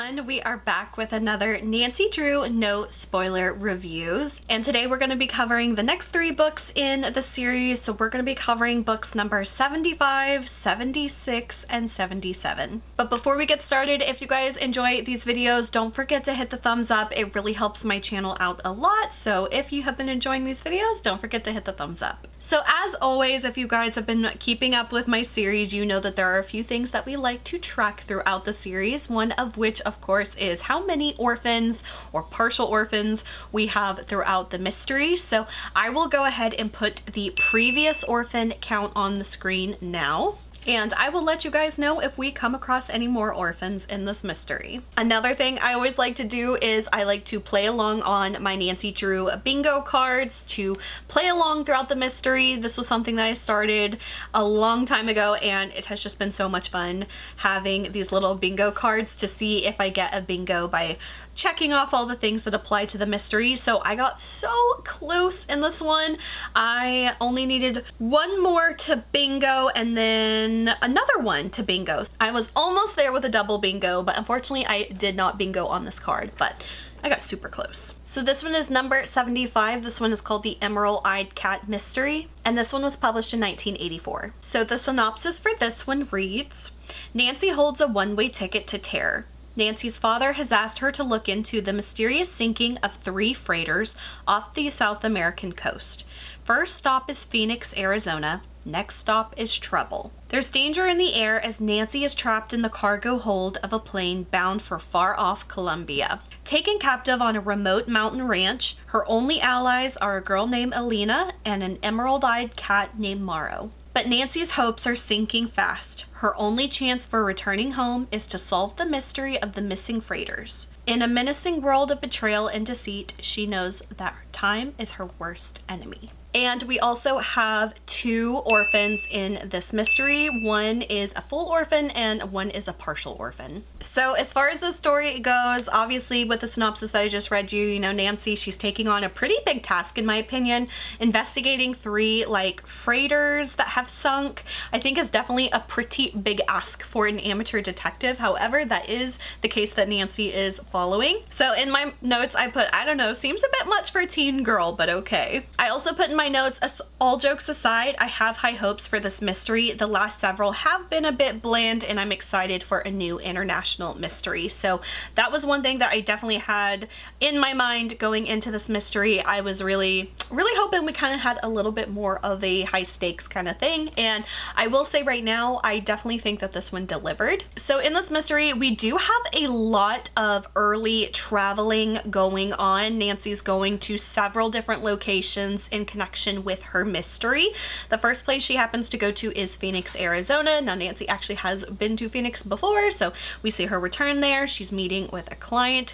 everyone, we are back with another Nancy Drew no spoiler reviews, and today we're going to be covering the next 3 books in the series. So we're going to be covering books number 75, 76, and 77. But before we get started, if you guys enjoy these videos, don't forget to hit the thumbs up. It really helps my channel out a lot, so if you have been enjoying these videos, don't forget to hit the thumbs up. So as always, if you guys have been keeping up with my series, you know that there are a few things that we like to track throughout the series, one of which of course is how many orphans or partial orphans we have throughout the mystery. So I will go ahead and put the previous orphan count on the screen now, and I will let you guys know if we come across any more orphans in this mystery. Another thing I always like to do is I like to play along on my Nancy Drew bingo cards to play along throughout the mystery. This was something that I started a long time ago, and it has just been so much fun having these little bingo cards to see if I get a bingo by checking off all the things that apply to the mystery. So I got so close in this one. I only needed one more to bingo and then another one to bingo. I was almost there with a double bingo, but unfortunately I did not bingo on this card, but I got super close. So this one is number 75. This one is called The Emerald-Eyed Cat Mystery, and this one was published in 1984. So the synopsis for this one reads, Nancy holds a one-way ticket to terror. Nancy's father has asked her to look into the mysterious sinking of 3 freighters off the South American coast. First stop is Phoenix, Arizona. Next stop is trouble. There's danger in the air as Nancy is trapped in the cargo hold of a plane bound for far-off Colombia. Taken captive on a remote mountain ranch, her only allies are a girl named Alina and an emerald-eyed cat named Morrow. But Nancy's hopes are sinking fast. Her only chance for returning home is to solve the mystery of the missing freighters. In a menacing world of betrayal and deceit, she knows that time is her worst enemy. And we also have 2 orphans in this mystery. One is a full orphan and one is a partial orphan. So as far as the story goes, obviously with the synopsis that I just read you know, Nancy, she's taking on a pretty big task in my opinion. Investigating 3 freighters that have sunk, I think is definitely a pretty big ask for an amateur detective. However, that is the case that Nancy is following. So in my notes I put, I don't know, seems a bit much for a teen girl, but okay. I also put in my notes, all jokes aside, I have high hopes for this mystery. The last several have been a bit bland, and I'm excited for a new international mystery. So that was one thing that I definitely had in my mind going into this mystery. I was really hoping we kind of had a little bit more of a high stakes kind of thing, and I will say right now I definitely think that this one delivered. So in this mystery we do have a lot of early traveling going on. Nancy's going to several different locations in connection with her mystery. The first place she happens to go to is Phoenix, Arizona. Now Nancy actually has been to Phoenix before, so we see her return there. She's meeting with a client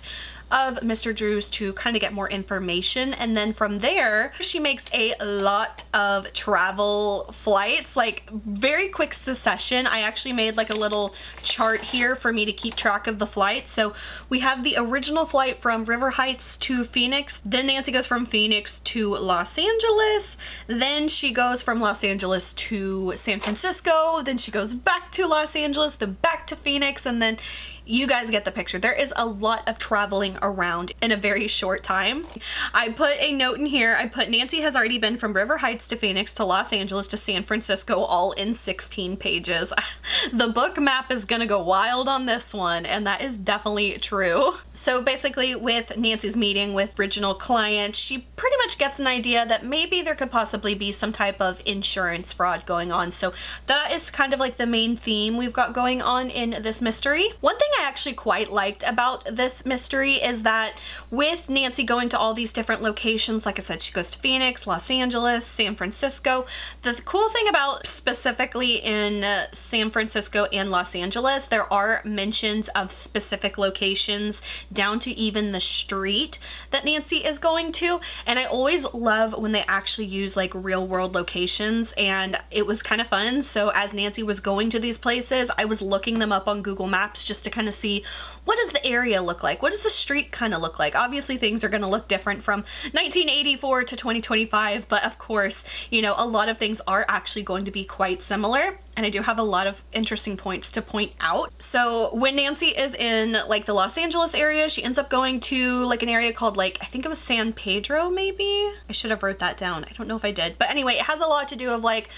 of Mr. Drew's to kind of get more information, and then from there she makes a lot of travel flights, very quick succession. I actually made a little chart here for me to keep track of the flights. So we have the original flight from River Heights to Phoenix, then Nancy goes from Phoenix to Los Angeles, then she goes from Los Angeles to San Francisco, then she goes back to Los Angeles, then back to Phoenix, and then you guys get the picture. There is a lot of traveling around in a very short time. I put a note in here. I put Nancy has already been from River Heights to Phoenix to Los Angeles to San Francisco, all in 16 pages. The book map is gonna go wild on this one, and that is definitely true. So basically with Nancy's meeting with original client, she pretty much gets an idea that maybe there could possibly be some type of insurance fraud going on. So that is kind of the main theme we've got going on in this mystery. One thing I actually quite liked about this mystery is that with Nancy going to all these different locations, like I said, she goes to Phoenix, Los Angeles, San Francisco. The cool thing about specifically in San Francisco and Los Angeles, there are mentions of specific locations down to even the street that Nancy is going to, and I always love when they actually use real world locations, and it was kind of fun. So as Nancy was going to these places, I was looking them up on Google Maps just to kind of see what does the area look like? What does the street kind of look like? Obviously things are going to look different from 1984 to 2025, but of course, you know, a lot of things are actually going to be quite similar. and I do have a lot of interesting points to point out. So when Nancy is in like the Los Angeles area, she ends up going to like an area called like, I think it was San Pedro maybe? I should have wrote that down. I don't know if I did. But anyway, it has a lot to do of like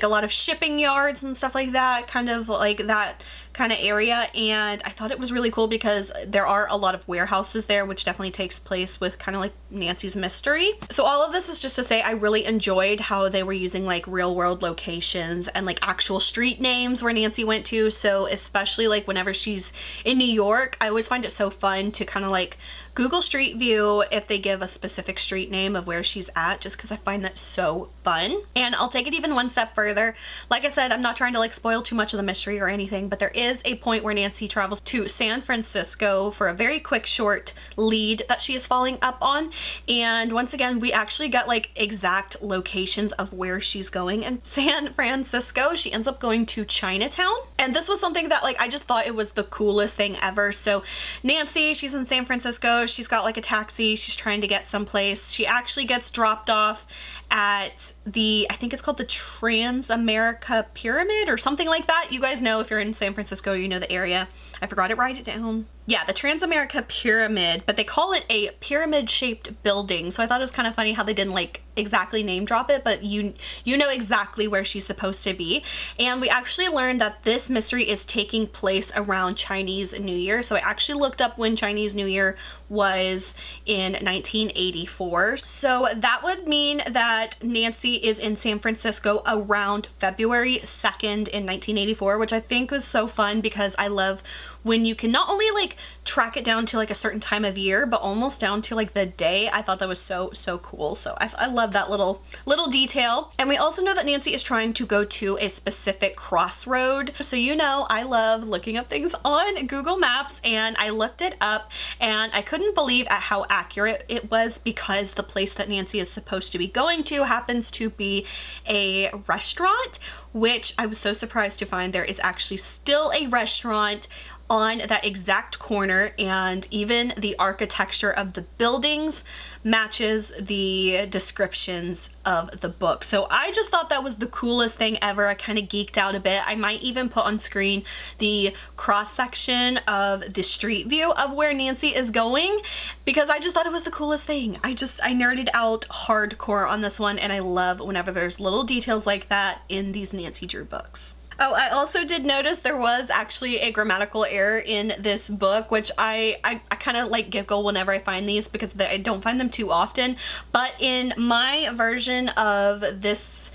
a lot of shipping yards and stuff like that, kind of like that kind of area. And I thought it was really cool because there are a lot of warehouses there, which definitely takes place with kind of like Nancy's mystery. So all of this is just to say I really enjoyed how they were using like real world locations and like actual street names where Nancy went to. So especially like whenever she's in New York, I always find it so fun to kind of like Google Street View if they give a specific street name of where she's at, just because I find that so fun. And I'll take it even one step further. Like I said, I'm not trying to like spoil too much of the mystery or anything, but there is a point where Nancy travels to San Francisco for a very quick short lead that she is following up on. And once again, we actually got like exact locations of where she's going. In San Francisco, she ends up going to Chinatown. And this was something that like I just thought it was the coolest thing ever. So Nancy, she's in San Francisco. She's got like a taxi. She's trying to get someplace. She actually gets dropped off at the, I think it's called the Trans-America Pyramid or something like that. You guys know, if you're in San Francisco, you know the area. I forgot to write it down. Yeah, the Trans-America Pyramid, but they call it a pyramid-shaped building. So I thought it was kind of funny how they didn't like exactly name drop it, but you know exactly where she's supposed to be. And we actually learned that this mystery is taking place around Chinese New Year. So I actually looked up when Chinese New Year was in 1984. So that would mean that Nancy is in San Francisco around February 2nd in 1984, which I think was so fun because I love when you can not only like track it down to like a certain time of year, but almost down to like the day. I thought that was so cool. So I love that little detail. And we also know that Nancy is trying to go to a specific crossroad. So you know, I love looking up things on Google Maps, and I looked it up and I couldn't believe at how accurate it was, because the place that Nancy is supposed to be going to happens to be a restaurant, which I was so surprised to find there is actually still a restaurant on that exact corner, and even the architecture of the buildings matches the descriptions of the book. So I just thought that was the coolest thing ever. I kind of geeked out a bit. I might even put on screen the cross section of the street view of where Nancy is going, because I just thought it was the coolest thing. I nerded out hardcore on this one, and I love whenever there's little details like that in these Nancy Drew books. Oh, I also did notice there was actually a grammatical error in this book, which I kind of like giggle whenever I find these because I don't find them too often. But in my version of this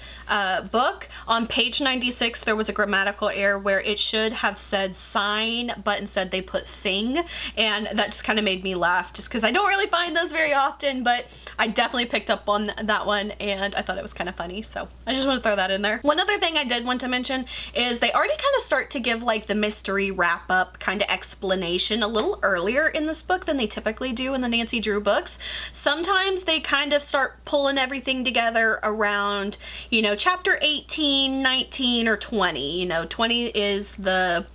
book, on page 96, there was a grammatical error where it should have said sign, but instead they put sing. And that just kind of made me laugh, just because I don't really find those very often, but I definitely picked up on that one and I thought it was kind of funny. So I just want to throw that in there. One other thing I did want to mention is they already kind of start to give like the mystery wrap up kind of explanation a little earlier in this book than they typically do in the Nancy Drew books. Sometimes they kind of start pulling everything together around, you know, chapter 18, 19, or 20. You know, 20 is the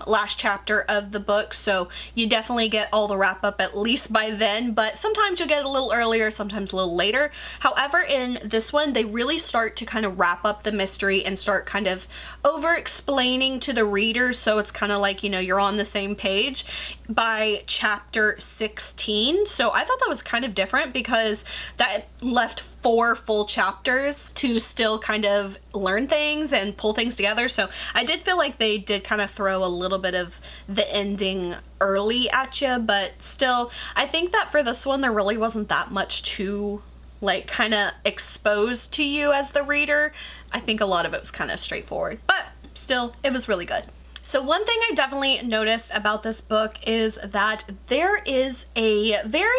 last chapter of the book, so you definitely get all the wrap up at least by then, but sometimes you'll get a little earlier, sometimes a little later. However, in this one, they really start to kind of wrap up the mystery and start kind of over explaining to the readers, so it's kind of like, you know, you're on the same page by chapter 16. So I thought that was kind of different because that left 4 full chapters to still kind of learn things and pull things together. So I did feel like they did kind of throw a little bit of the ending early at you, but still, I think that for this one, there really wasn't that much to like kind of exposed to you as the reader. I think a lot of it was kind of straightforward, but still, it was really good. So one thing I definitely noticed about this book is that there is a very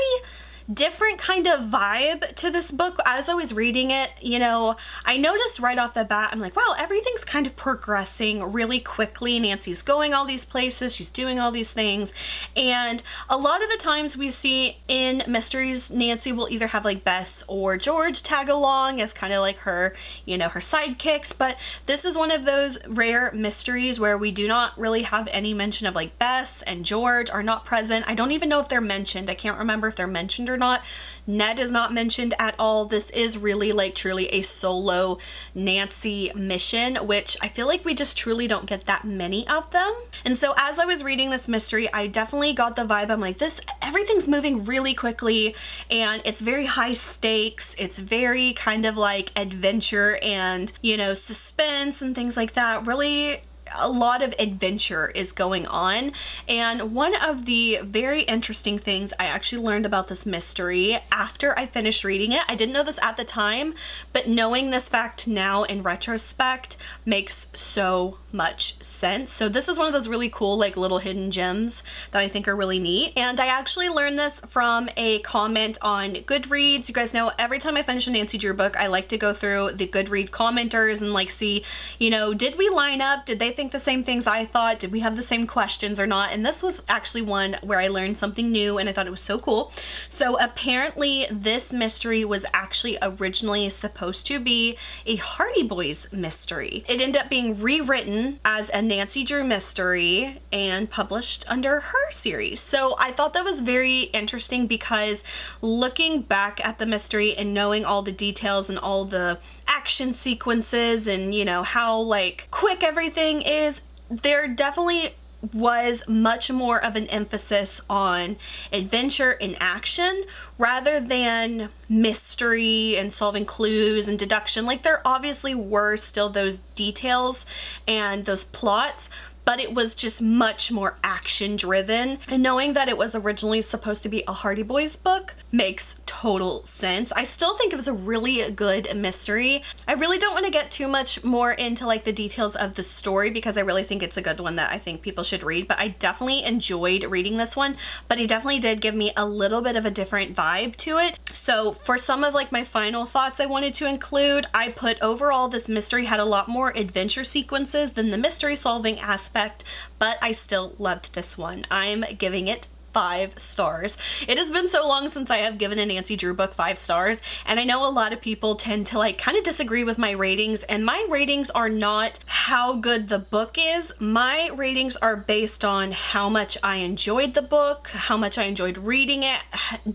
different kind of vibe to this book. As I was reading it, you know, I noticed right off the bat, I'm like, wow, everything's kind of progressing really quickly. Nancy's going all these places, she's doing all these things, and a lot of the times we see in mysteries, Nancy will either have like Bess or George tag along as kind of like her, you know, her sidekicks, but this is one of those rare mysteries where we do not really have any mention of like Bess and George are not present. I don't even know if they're mentioned. I can't remember if they're mentioned or not. Ned is not mentioned at all. This is really like truly a solo Nancy mission, which I feel like we just truly don't get that many of them. And so as I was reading this mystery, I definitely got the vibe, I'm like, everything's moving really quickly and it's very high stakes. It's very kind of like adventure and, you know, suspense and things like that. Really a lot of adventure is going on. And one of the very interesting things I actually learned about this mystery after I finished reading it, I didn't know this at the time, but knowing this fact now in retrospect makes so much sense. So this is one of those really cool like little hidden gems that I think are really neat. And I actually learned this from a comment on Goodreads. You guys know every time I finish a Nancy Drew book, I like to go through the Goodread commenters and like see, you know, did we line up? Did they think the same things I thought? Did we have the same questions or not? And this was actually one where I learned something new and I thought it was so cool. So apparently this mystery was actually originally supposed to be a Hardy Boys mystery. It ended up being rewritten as a Nancy Drew mystery and published under her series. So I thought that was very interesting because looking back at the mystery and knowing all the details and all the action sequences and, you know, how like quick everything is, there definitely was much more of an emphasis on adventure and action rather than mystery and solving clues and deduction. Like there obviously were still those details and those plots, but it was just much more action driven. And knowing that it was originally supposed to be a Hardy Boys book makes total sense. I still think it was a really good mystery. I really don't want to get too much more into like the details of the story because I really think it's a good one that I think people should read, but I definitely enjoyed reading this one, but it definitely did give me a little bit of a different vibe to it. So for some of like my final thoughts I wanted to include, I put overall this mystery had a lot more adventure sequences than the mystery solving aspect, but I still loved this one. I'm giving it 5 stars. It has been so long since I have given a Nancy Drew book 5 stars, and I know a lot of people tend to like kind of disagree with my ratings, and my ratings are not how good the book is. My ratings are based on how much I enjoyed the book, how much I enjoyed reading it.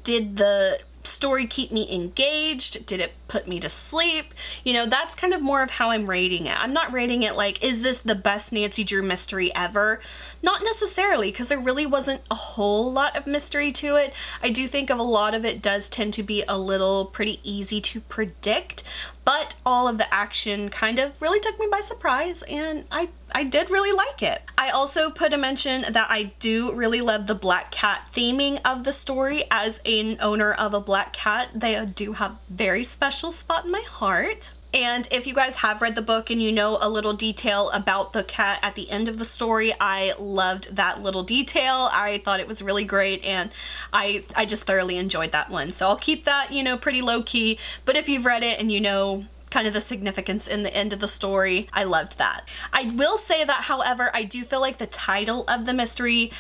Did the story keep me engaged? Did it put me to sleep? You know, that's kind of more of how I'm rating it. I'm not rating it like, is this the best Nancy Drew mystery ever? Not necessarily, because there really wasn't a whole lot of mystery to it. I do think of a lot of it does tend to be a little pretty easy to predict, but all of the action kind of really took me by surprise, and I did really like it. I also put a mention that I do really love the black cat theming of the story. As an owner of a black cat, they do have very special spot in my heart. And if you guys have read the book and you know a little detail about the cat at the end of the story, I loved that little detail. I thought it was really great, and I just thoroughly enjoyed that one. So I'll keep that, you know, pretty low key. But if you've read it and you know kind of the significance in the end of the story, I loved that. I will say that, however, I do feel like the title of the mystery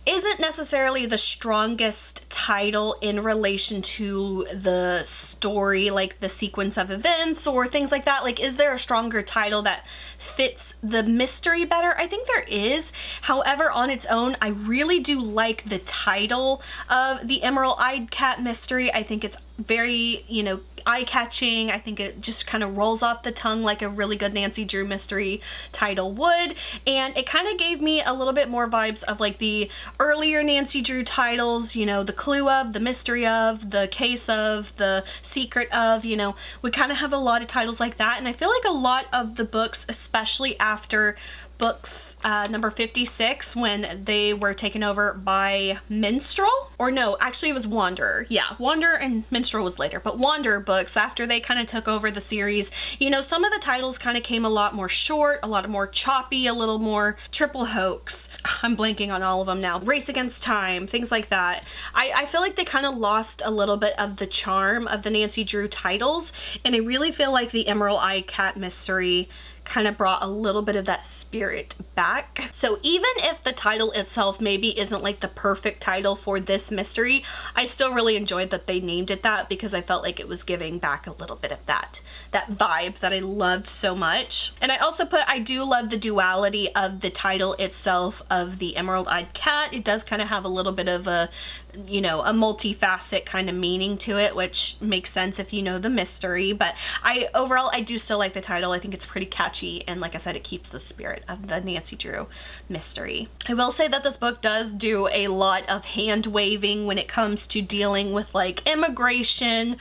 isn't necessarily the strongest title in relation to the story, like the sequence of events or things like that. Like, is there a stronger title that fits the mystery better? I think there is. However, on its own, I really do like the title of the Emerald-Eyed Cat mystery. I think it's very, you know, eye-catching. I think it just kind of rolls off the tongue like a really good Nancy Drew mystery title would, and it kind of gave me a little bit more vibes of like the earlier Nancy Drew titles, you know, the clue of, the mystery of, the case of, the secret of, you know, we kind of have a lot of titles like that. And I feel like a lot of the books, especially after books number 56, when they were taken over by Minstrel, or no, actually it was Wanderer. Yeah, Wanderer and Minstrel was later, but Wanderer books, after they kind of took over the series, you know, some of the titles kind of came a lot more short, a lot more choppy, a little more triple hoax. I'm blanking on all of them now. Race Against Time, things like that. I feel like they kind of lost a little bit of the charm of the Nancy Drew titles, and I really feel like the Emerald-Eyed Cat mystery kind of brought a little bit of that spirit back. So even if the title itself maybe isn't like the perfect title for this mystery, I still really enjoyed that they named it that, because I felt like it was giving back a little bit of that. that vibe that I loved so much. And I also put, I do love the duality of the title itself of the Emerald-Eyed Cat. It does kind of have a little bit of a, you know, a multifaceted kind of meaning to it, which makes sense if you know the mystery. But overall, I do still like the title. I think it's pretty catchy, and like I said, it keeps the spirit of the Nancy Drew mystery. I will say that this book does do a lot of hand waving when it comes to dealing with like immigration,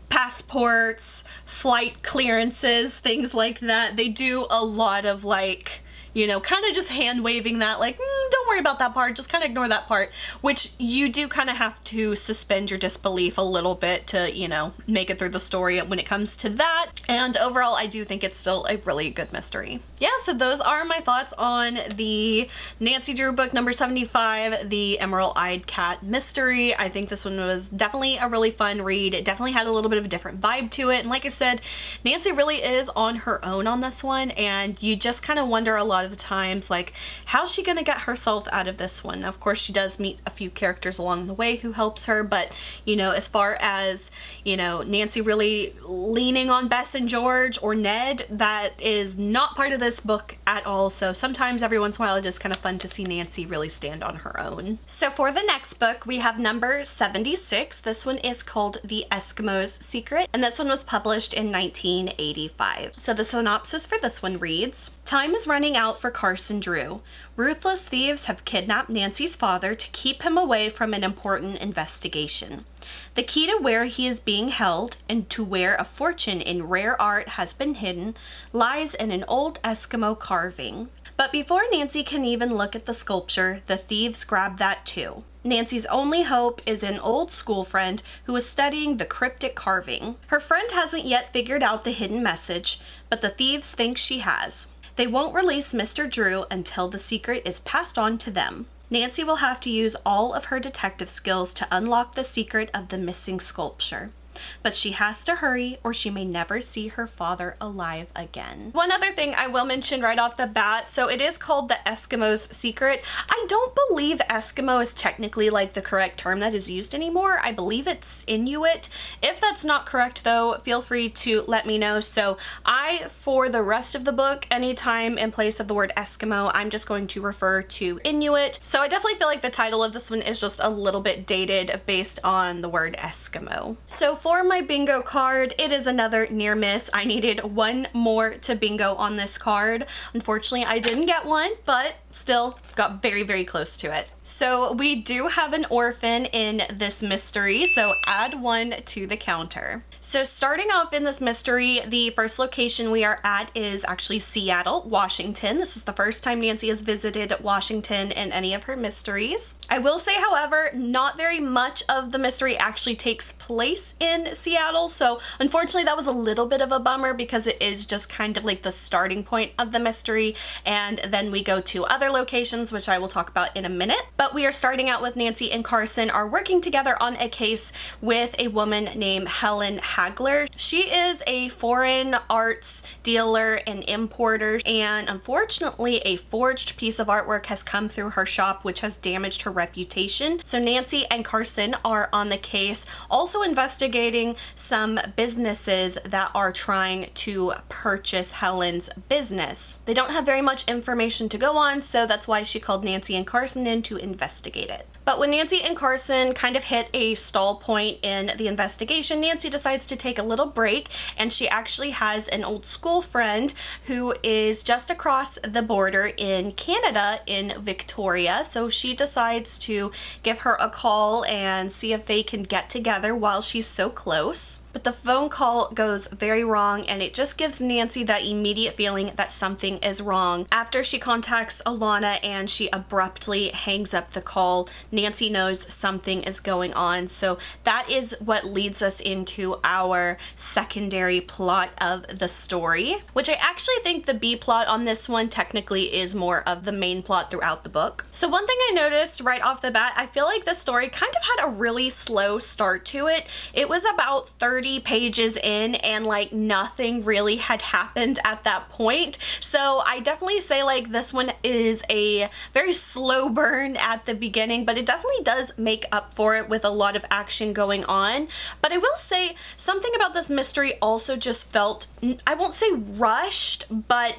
passports, flight clearances, things like that. They do a lot of like, you know, kind of just hand waving that, like, don't worry about that part, just kind of ignore that part, which you do kind of have to suspend your disbelief a little bit to, you know, make it through the story when it comes to that. And overall, I do think it's still a really good mystery. Yeah, so those are my thoughts on the Nancy Drew book number 75, the Emerald-Eyed Cat mystery. I think this one was definitely a really fun read. It definitely had a little bit of a different vibe to it. And like I said, Nancy really is on her own on this one, and you just kind of wonder a lot of the times, like, how's she gonna get herself out of this one? Of course, she does meet a few characters along the way who helps her, but, you know, as far as, you know, Nancy really leaning on Bess and George or Ned, that is not part of this book at all. So sometimes every once in a while it is kind of fun to see Nancy really stand on her own. So for the next book, we have number 76. This one is called The Eskimo's Secret, and this one was published in 1985. So the synopsis for this one reads, time is running out for Carson Drew. Ruthless thieves have kidnapped Nancy's father to keep him away from an important investigation. The key to where he is being held and to where a fortune in rare art has been hidden lies in an old Eskimo carving. But before Nancy can even look at the sculpture, the thieves grab that too. Nancy's only hope is an old school friend who is studying the cryptic carving. Her friend hasn't yet figured out the hidden message, but the thieves think she has. They won't release Mr. Drew until the secret is passed on to them. Nancy will have to use all of her detective skills to unlock the secret of the missing sculpture. But she has to hurry or she may never see her father alive again. One other thing I will mention right off the bat, so it is called The Eskimo's Secret. I don't believe Eskimo is technically like the correct term that is used anymore. I believe it's Inuit. If that's not correct though, feel free to let me know. So for the rest of the book, anytime in place of the word Eskimo, I'm just going to refer to Inuit. So I definitely feel like the title of this one is just a little bit dated based on the word Eskimo. So for my bingo card, it is another near miss. I needed one more to bingo on this card. Unfortunately, I didn't get one, but still got very, very close to it. So we do have an orphan in this mystery, so add one to the counter. So starting off in this mystery, the first location we are at is actually Seattle, Washington. This is the first time Nancy has visited Washington in any of her mysteries. I will say, however, not very much of the mystery actually takes place in Seattle, so unfortunately that was a little bit of a bummer because it is just kind of like the starting point of the mystery, and then we go to other locations, which I will talk about in a minute. But we are starting out with Nancy and Carson are working together on a case with a woman named Helen Hagler. She is a foreign arts dealer and importer, and unfortunately a forged piece of artwork has come through her shop which has damaged her reputation. So Nancy and Carson are on the case, also investigating some businesses that are trying to purchase Helen's business. They don't have very much information to go on, so that's why she called Nancy and Carson in to investigate it. But when Nancy and Carson kind of hit a stall point in the investigation, Nancy decides to take a little break, and she actually has an old school friend who is just across the border in Canada in Victoria. So she decides to give her a call and see if they can get together while she's so close. But the phone call goes very wrong, and it just gives Nancy that immediate feeling that something is wrong. After she contacts Alana and she abruptly hangs up the call, Nancy knows something is going on. So that is what leads us into our secondary plot of the story, which I actually think the B plot on this one technically is more of the main plot throughout the book. So one thing I noticed right off the bat, I feel like the story kind of had a really slow start to it. It was about 30 pages in and like nothing really had happened at that point. So I definitely say like this one is a very slow burn at the beginning, but it definitely does make up for it with a lot of action going on. But I will say something about this mystery also just felt, I won't say rushed, but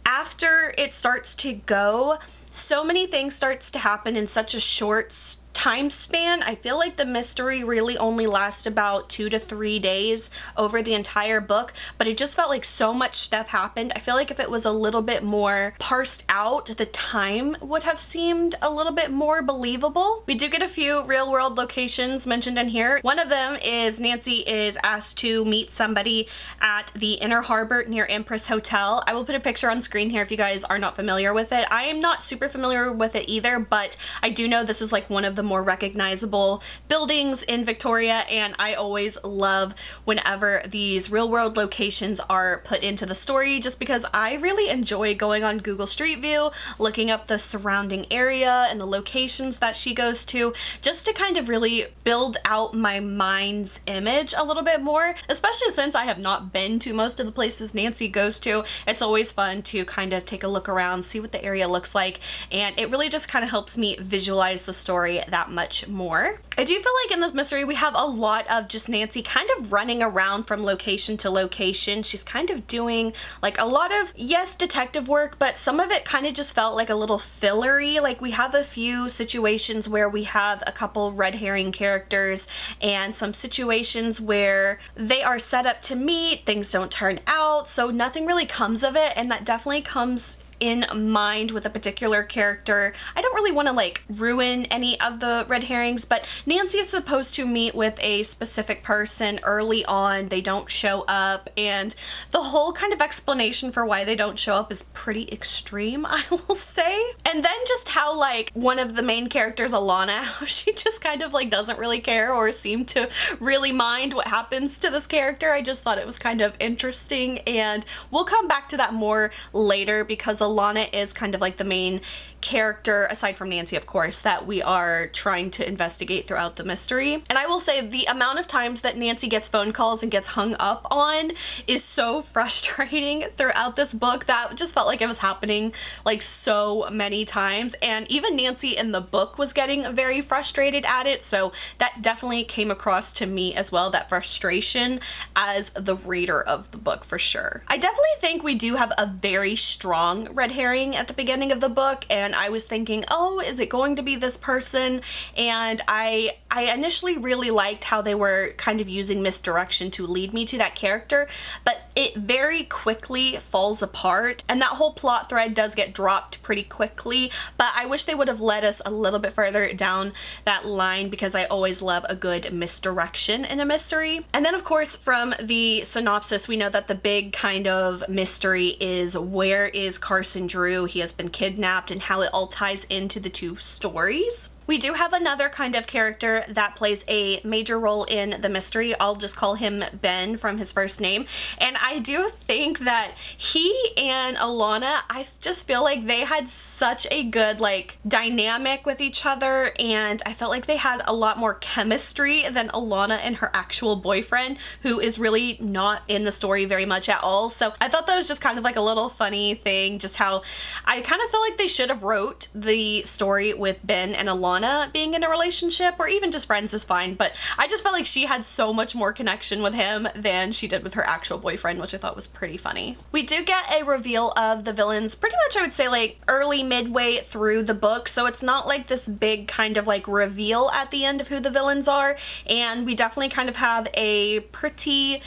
after it starts to go, so many things starts to happen in such a short time span. I feel like the mystery really only lasts about 2 to 3 days over the entire book, but it just felt like so much stuff happened. I feel like if it was a little bit more parsed out, the time would have seemed a little bit more believable. We do get a few real world locations mentioned in here. One of them is Nancy is asked to meet somebody at the Inner Harbor near Empress Hotel. I will put a picture on screen here if you guys are not familiar with it. I am not super familiar with it either, but I do know this is like one of the more recognizable buildings in Victoria, and I always love whenever these real world locations are put into the story, just because I really enjoy going on Google Street View, looking up the surrounding area and the locations that she goes to, just to kind of really build out my mind's image a little bit more, especially since I have not been to most of the places Nancy goes to. It's always fun to kind of take a look around, see what the area looks like, and it really just kind of helps me visualize the story that much more. I do feel like in this mystery we have a lot of just Nancy kind of running around from location to location. She's kind of doing like a lot of, yes, detective work, but some of it kind of just felt like a little fillery. Like we have a few situations where we have a couple red herring characters and some situations where they are set up to meet, things don't turn out, so nothing really comes of it, and that definitely comes in mind with a particular character. I don't really want to like ruin any of the red herrings, but Nancy is supposed to meet with a specific person early on. They don't show up, and the whole kind of explanation for why they don't show up is pretty extreme, I will say. And then just how like one of the main characters, Alana, how she just kind of like doesn't really care or seem to really mind what happens to this character. I just thought it was kind of interesting, and we'll come back to that more later because Alana is kind of like the main character, aside from Nancy, of course, that we are trying to investigate throughout the mystery. And I will say the amount of times that Nancy gets phone calls and gets hung up on is so frustrating throughout this book. That just felt like it was happening like so many times, and even Nancy in the book was getting very frustrated at it, so that definitely came across to me as well, that frustration as the reader of the book for sure. I definitely think we do have a very strong red herring at the beginning of the book, and I was thinking, oh, is it going to be this person? And I initially really liked how they were kind of using misdirection to lead me to that character, but it very quickly falls apart, and that whole plot thread does get dropped pretty quickly. But I wish they would have led us a little bit further down that line, because I always love a good misdirection in a mystery. And then of course from the synopsis we know that the big kind of mystery is, where is Carson Drew? He has been kidnapped, and how it all ties into the two stories. We do have another kind of character that plays a major role in the mystery. I'll just call him Ben from his first name. And I do think that he and Alana, I just feel like they had such a good like dynamic with each other, and I felt like they had a lot more chemistry than Alana and her actual boyfriend, who is really not in the story very much at all. So I thought that was just kind of like a little funny thing, just how I kind of feel like they should have wrote the story with Ben and Alana being in a relationship, or even just friends is fine, but I just felt like she had so much more connection with him than she did with her actual boyfriend, which I thought was pretty funny. We do get a reveal of the villains pretty much, I would say, like early midway through the book, so it's not like this big kind of like reveal at the end of who the villains are, and we definitely kind of have a pretty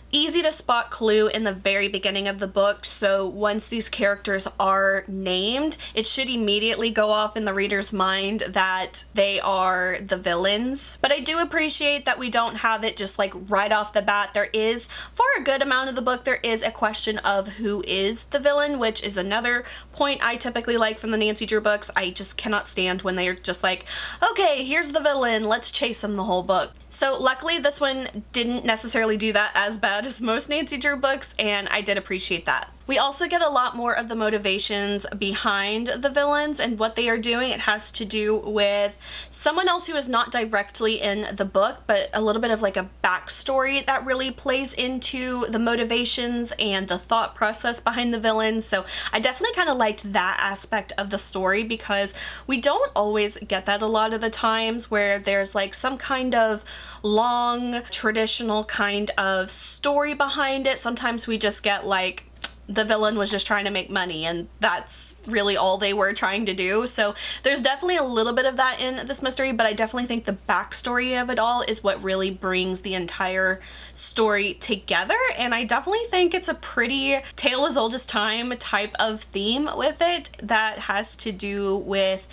easy to spot clue in the very beginning of the book. So once these characters are named, it should immediately go off in the reader's mind that they are the villains. But I do appreciate that we don't have it just like right off the bat. There is, for a good amount of the book, there is a question of who is the villain, which is another point I typically like from the Nancy Drew books. I just cannot stand when they're just like, okay, here's the villain, let's chase him the whole book. So luckily this one didn't necessarily do that as bad as most Nancy Drew books, and I did appreciate that. We also get a lot more of the motivations behind the villains and what they are doing. It has to do with someone else who is not directly in the book, but a little bit of like a backstory that really plays into the motivations and the thought process behind the villains. So I definitely kind of liked that aspect of the story, because we don't always get that a lot of the times, where there's like some kind of long traditional kind of story behind it. Sometimes we just get like the villain was just trying to make money, and that's really all they were trying to do. So there's definitely a little bit of that in this mystery, but I definitely think the backstory of it all is what really brings the entire story together. And I definitely think it's a pretty tale as old as time type of theme with it that has to do with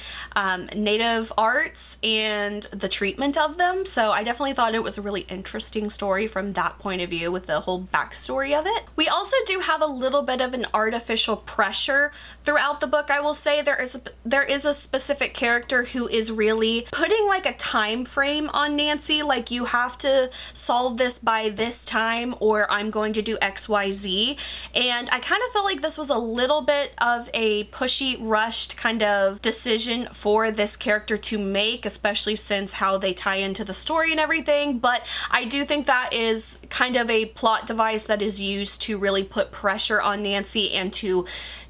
native arts and the treatment of them. So I definitely thought it was a really interesting story from that point of view, with the whole backstory of it. We also do have a little bit of an artificial pressure throughout the book. I will say there is a specific character who is really putting like a time frame on Nancy, like you have to solve this by this time or I'm going to do XYZ. And I kind of felt like this was a little bit of a pushy, rushed kind of decision for this character to make, especially since how they tie into the story and everything. But I do think that is kind of a plot device that is used to really put pressure on Nancy and to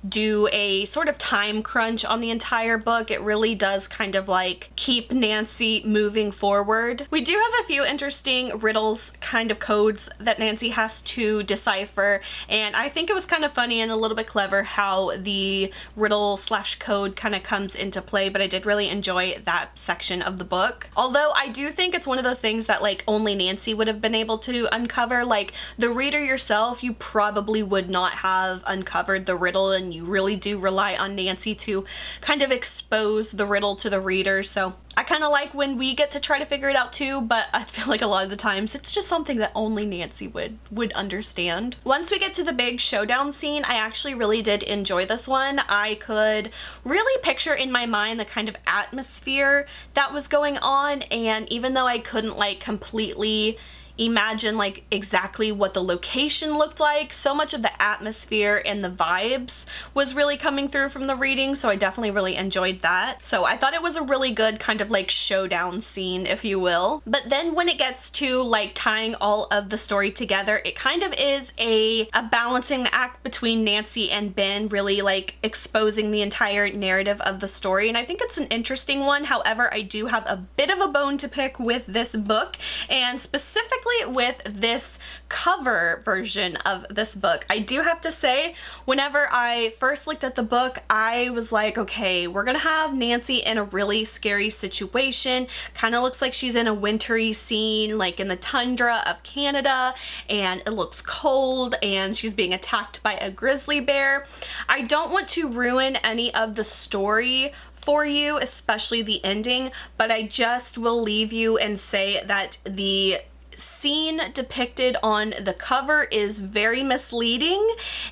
do a sort of time crunch on the entire book. It really does kind of like keep Nancy moving forward. We do have a few interesting riddles, kind of codes that Nancy has to decipher, and I think it was kind of funny and a little bit clever how the riddle slash code kind of comes into play, but I did really enjoy that section of the book. Although I do think it's one of those things that like only Nancy would have been able to uncover. Like the reader yourself, you probably would not have uncovered the riddle, and you really do rely on Nancy to kind of expose the riddle to the reader. So I kind of like when we get to try to figure it out too, but I feel like a lot of the times it's just something that only Nancy would understand. Once we get to the big showdown scene, I actually really did enjoy this one. I could really picture in my mind the kind of atmosphere that was going on, and even though I couldn't like completely imagine like exactly what the location looked like, so much of the atmosphere and the vibes was really coming through from the reading, so I definitely really enjoyed that. So I thought it was a really good kind of like showdown scene, if you will. But then when it gets to like tying all of the story together, it kind of is a balancing act between Nancy and Ben, really like exposing the entire narrative of the story, and I think it's an interesting one. However, I do have a bit of a bone to pick with this book, and specifically with this cover version of this book. I do have to say, whenever I first looked at the book, I was like, okay, we're gonna have Nancy in a really scary situation. Kind of looks like she's in a wintry scene, like in the tundra of Canada, and it looks cold, and she's being attacked by a grizzly bear. I don't want to ruin any of the story for you, especially the ending, but I just will leave you and say that the scene depicted on the cover is very misleading,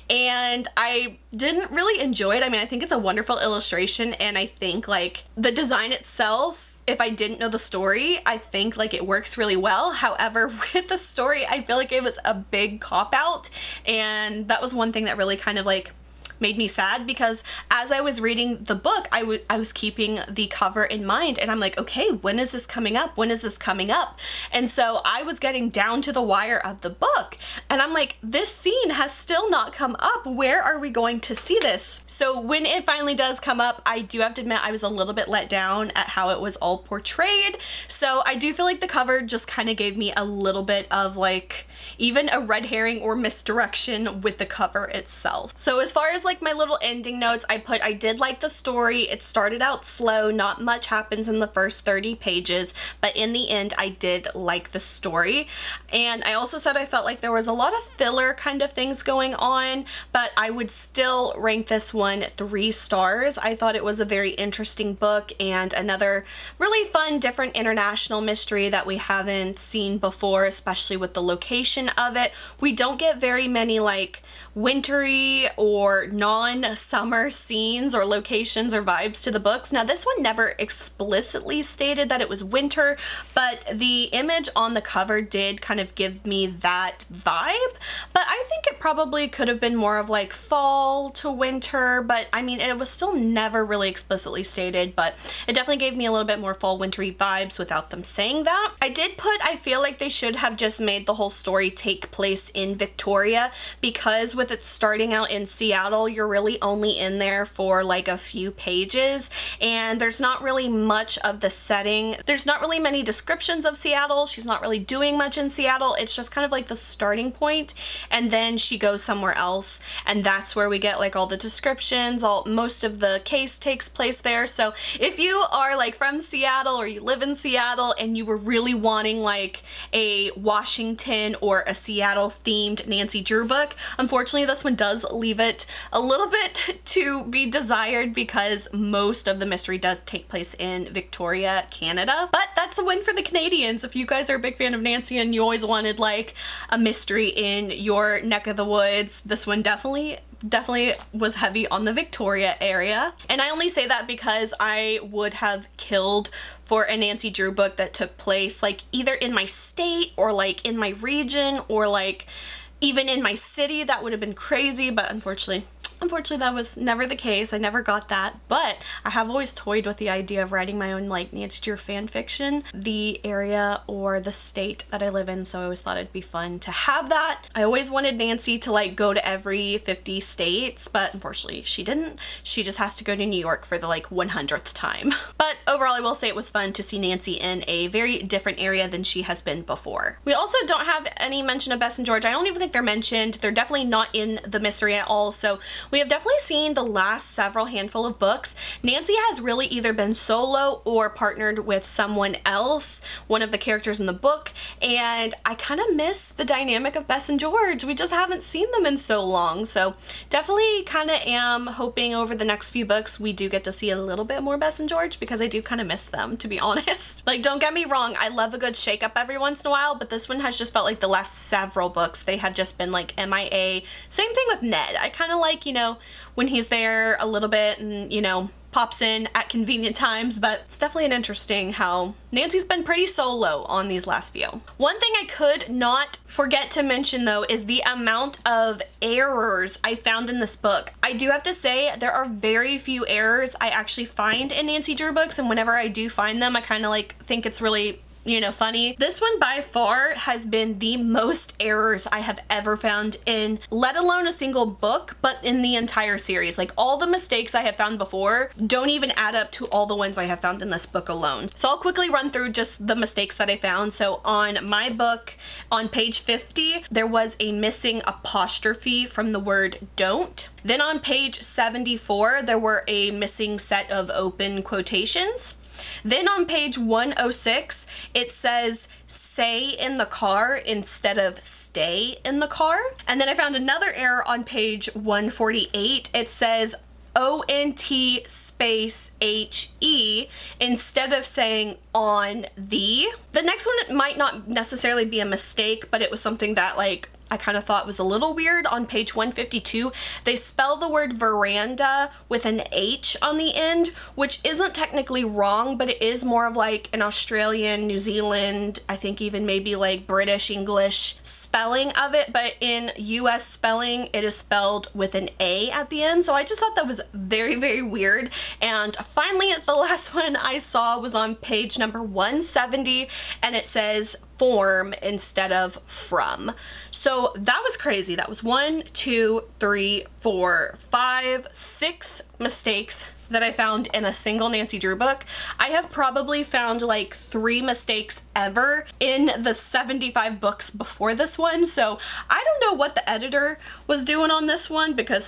and I didn't really enjoy it. I mean, I think it's a wonderful illustration, and I think like the design itself, if I didn't know the story, I think like it works really well. However, with the story, I feel like it was a big cop-out, and that was one thing that really kind of like made me sad, because as I was reading the book, I was keeping the cover in mind, and I'm like, okay, when is this coming up? When is this coming up? And so I was getting down to the wire of the book, and I'm like, this scene has still not come up. Where are we going to see this? So when it finally does come up, I do have to admit I was a little bit let down at how it was all portrayed. So I do feel like the cover just kind of gave me a little bit of like even a red herring or misdirection with the cover itself. So as far as like my little ending notes, I did like the story. It started out slow, not much happens in the first 30 pages, but in the end I did like the story. And I also said I felt like there was a lot of filler kind of things going on, but I would still rank this one 3 stars. I thought it was a very interesting book and another really fun, different international mystery that we haven't seen before, especially with the location of it. We don't get very many like wintry or non-summer scenes or locations or vibes to the books. Now this one never explicitly stated that it was winter, but the image on the cover did kind of give me that vibe, but I think it probably could have been more of like fall to winter, but I mean, it was still never really explicitly stated, but it definitely gave me a little bit more fall wintry vibes without them saying that. I did put, I feel like they should have just made the whole story take place in Victoria, because with it starting out in Seattle, you're really only in there for like a few pages, and there's not really much of the setting. There's not really many descriptions of Seattle. She's not really doing much in Seattle. It's just kind of like the starting point, and then she goes somewhere else, and that's where we get like all the descriptions. Most of the case takes place there. So if you are like from Seattle or you live in Seattle and you were really wanting like a Washington or a Seattle themed Nancy Drew book, unfortunately this one does leave it a little bit to be desired, because most of the mystery does take place in Victoria, Canada. But that's a win for the Canadians. If you guys are a big fan of Nancy and you always wanted like a mystery in your neck of the woods, this one definitely was heavy on the Victoria area. And I only say that because I would have killed for a Nancy Drew book that took place like either in my state or like in my region or like even in my city. That would have been crazy, but unfortunately that was never the case. I never got that, but I have always toyed with the idea of writing my own like Nancy Drew fan fiction, the area or the state that I live in, so I always thought it'd be fun to have that. I always wanted Nancy to like go to every 50 states, but unfortunately she didn't. She just has to go to New York for the like 100th time. But overall I will say it was fun to see Nancy in a very different area than she has been before. We also don't have any mention of Bess and George. I don't even think they're mentioned. They're definitely not in the mystery at all, so we have definitely seen the last several handful of books, Nancy has really either been solo or partnered with someone else, one of the characters in the book, and I kind of miss the dynamic of Bess and George. We just haven't seen them in so long, so definitely kind of am hoping over the next few books we do get to see a little bit more Bess and George, because I do kind of miss them, to be honest. Like, don't get me wrong, I love a good shake up every once in a while, but this one has just felt like the last several books they had just been like MIA. Same thing with Ned. I kind of like, you know, when he's there a little bit and, you know, pops in at convenient times, but it's definitely an interesting how Nancy's been pretty solo on these last few. One thing I could not forget to mention though is the amount of errors I found in this book. I do have to say there are very few errors I actually find in Nancy Drew books, and whenever I do find them I kind of like think it's really, you know, funny. This one by far has been the most errors I have ever found in, let alone a single book, but in the entire series. Like, all the mistakes I have found before don't even add up to all the ones I have found in this book alone. So I'll quickly run through just the mistakes that I found. So on my book, on page 50, there was a missing apostrophe from the word don't. Then on page 74, there were a missing set of open quotations. Then on page 106, it says say in the car instead of stay in the car. And then I found another error on page 148. It says ONT space HE instead of saying on the. The next one, it might not necessarily be a mistake, but it was something that like I kind of thought was a little weird. On page 152, they spell the word veranda with an H on the end, which isn't technically wrong, but it is more of like an Australian, New Zealand, I think even maybe like British English spelling of it, but in US spelling, it is spelled with an A at the end. So I just thought that was very, very weird. And finally, the last one I saw was on page number 170, and it says form instead of from. So that was crazy. That was 1, 2, 3, 4, 5, 6 mistakes that I found in a single Nancy Drew book. I have probably found like 3 mistakes ever in the 75 books before this one. So I don't know what the editor was doing on this one, because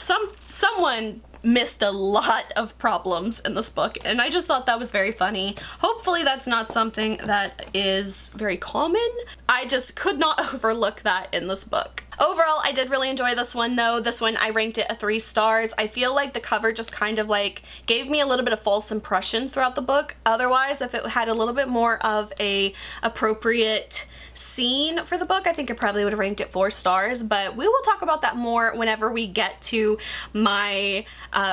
someone missed a lot of problems in this book, and I just thought that was very funny. Hopefully that's not something that is very common. I just could not overlook that in this book. Overall, I did really enjoy this one though. This one, I ranked it a 3 stars. I feel like the cover just kind of like gave me a little bit of false impressions throughout the book. Otherwise, if it had a little bit more of a appropriate scene for the book, I think I probably would have ranked it 4 stars, but we will talk about that more whenever we get to my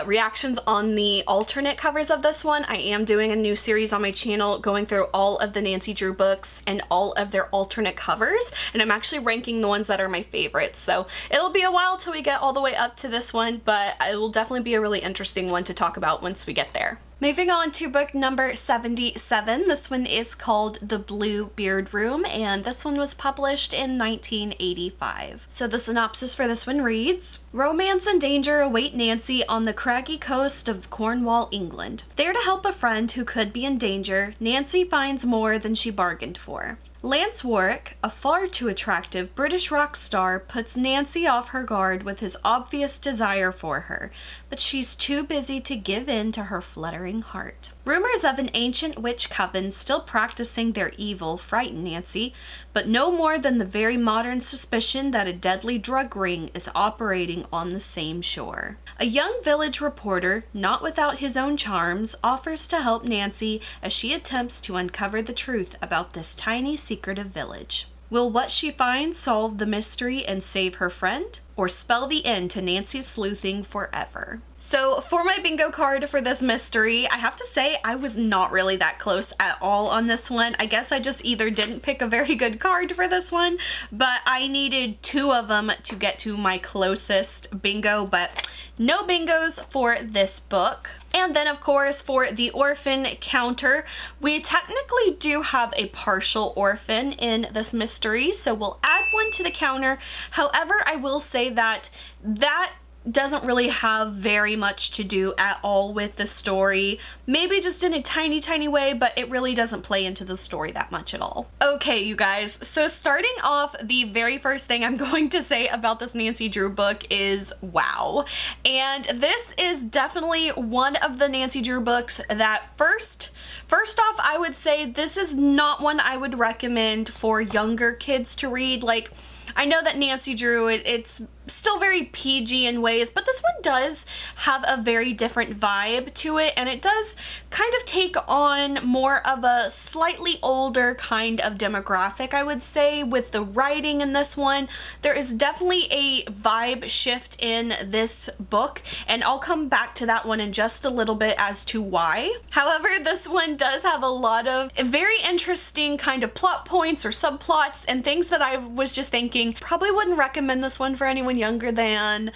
reactions on the alternate covers of this one. I am doing a new series on my channel going through all of the Nancy Drew books and all of their alternate covers, and I'm actually ranking the ones that are my favorites, so it'll be a while till we get all the way up to this one, but it will definitely be a really interesting one to talk about once we get there. Moving on to book number 77. This one is called The Bluebeard Room, and this one was published in 1985. So the synopsis for this one reads, romance and danger await Nancy on the craggy coast of Cornwall, England. There to help a friend who could be in danger, Nancy finds more than she bargained for. Lance Warwick, a far too attractive British rock star, puts Nancy off her guard with his obvious desire for her, but she's too busy to give in to her fluttering heart. Rumors of an ancient witch coven still practicing their evil frighten Nancy, but no more than the very modern suspicion that a deadly drug ring is operating on the same shore. A young village reporter, not without his own charms, offers to help Nancy as she attempts to uncover the truth about this tiny secretive village. Will what she finds solve the mystery and save her friend, or spell the end to Nancy's sleuthing forever? So for my bingo card for this mystery, I have to say I was not really that close at all on this one. I guess I just either didn't pick a very good card for this one, but I needed 2 of them to get to my closest bingo, but no bingos for this book. And then of course for the orphan counter, we technically do have a partial orphan in this mystery, so we'll add 1 to the counter. However, I will say that doesn't really have very much to do at all with the story. Maybe just in a tiny way, but it really doesn't play into the story that much at all. Okay, you guys, so starting off, the very first thing I'm going to say about this Nancy Drew book is wow. And this is definitely one of the Nancy Drew books that first off, I would say this is not one I would recommend for younger kids to read. Like, I know that Nancy Drew, it's still very PG in ways, but this one does have a very different vibe to it, and it does kind of take on more of a slightly older kind of demographic, I would say, with the writing in this one. There is definitely a vibe shift in this book, and I'll come back to that one in just a little bit as to why. However, this one does have a lot of very interesting kind of plot points or subplots and things that I was just thinking probably wouldn't recommend this one for anyone younger than,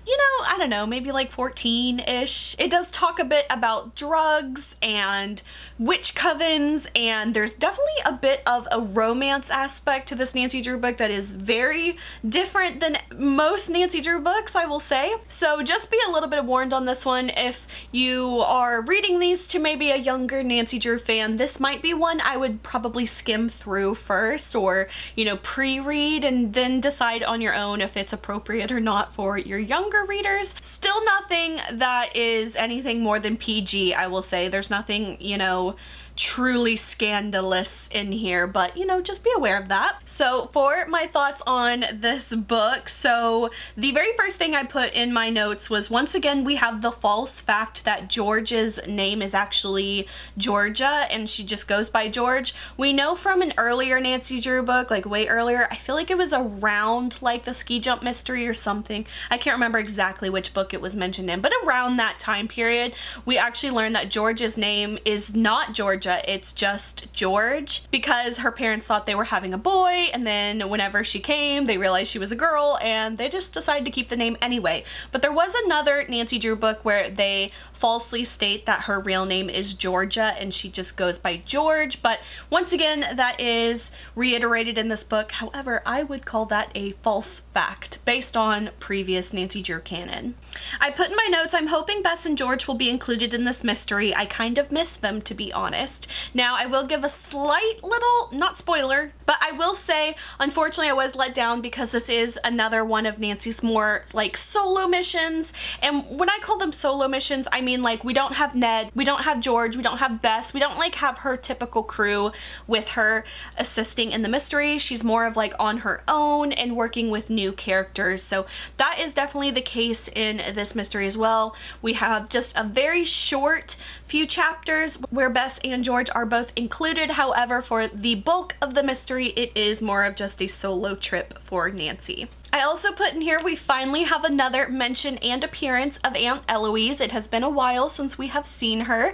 you know, I don't know, maybe like 14-ish. It does talk a bit about drugs and witch covens, and there's definitely a bit of a romance aspect to this Nancy Drew book that is very different than most Nancy Drew books, I will say. So just be a little bit warned on this one. If you are reading these to maybe a younger Nancy Drew fan, this might be one I would probably skim through first, or, you know, pre-read and then decide on your own if it's appropriate or not for your younger readers. Still nothing that is anything more than PG, I will say. There's nothing, you know, truly scandalous in here, but you know, just be aware of that. So for my thoughts on this book, so the very first thing I put in my notes was, once again, we have the false fact that George's name is actually Georgia and she just goes by George. We know from an earlier Nancy Drew book, like way earlier, I feel like it was around like the ski jump mystery or something. I can't remember exactly which book it was mentioned in, but around that time period, we actually learned that George's name is not Georgia, it's just George, because her parents thought they were having a boy, and then whenever she came, they realized she was a girl, and they just decided to keep the name anyway. But there was another Nancy Drew book where they falsely state that her real name is Georgia and she just goes by George, but once again, that is reiterated in this book. However, I would call that a false fact based on previous Nancy Drew canon. I put in my notes, I'm hoping Bess and George will be included in this mystery. I kind of miss them, to be honest. past. Now, I will give a slight little, not spoiler, but I will say, unfortunately, I was let down because this is another one of Nancy's more like solo missions. And when I call them solo missions, I mean like we don't have Ned, we don't have George, we don't have Bess, we don't like have her typical crew with her assisting in the mystery. She's more of like on her own and working with new characters. So that is definitely the case in this mystery as well. We have just a very short few chapters where Bess and George are both included. However, for the bulk of the mystery, it is more of just a solo trip for Nancy. I also put in here we finally have another mention and appearance of Aunt Eloise. It has been a while since we have seen her,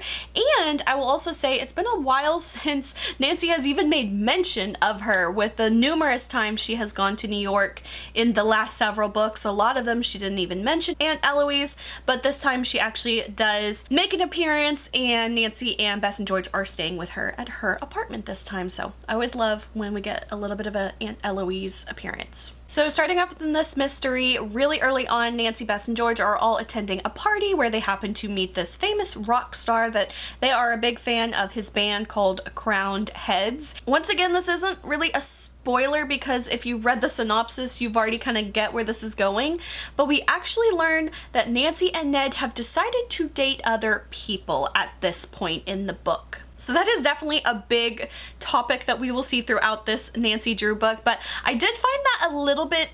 and I will also say it's been a while since Nancy has even made mention of her with the numerous times she has gone to New York in the last several books. A lot of them she didn't even mention Aunt Eloise, but this time she actually does make an appearance, and Nancy and Bess and George are staying with her at her apartment this time. So I always love when we get a little bit of an Aunt Eloise appearance. So starting off in this mystery, really early on, Nancy, Bess, and George are all attending a party where they happen to meet this famous rock star that they are a big fan of his band called Crowned Heads. Once again, this isn't really a spoiler because if you read the synopsis, you've already kind of get where this is going, but we actually learn that Nancy and Ned have decided to date other people at this point in the book. So that is definitely a big topic that we will see throughout this Nancy Drew book, but I did find that a little bit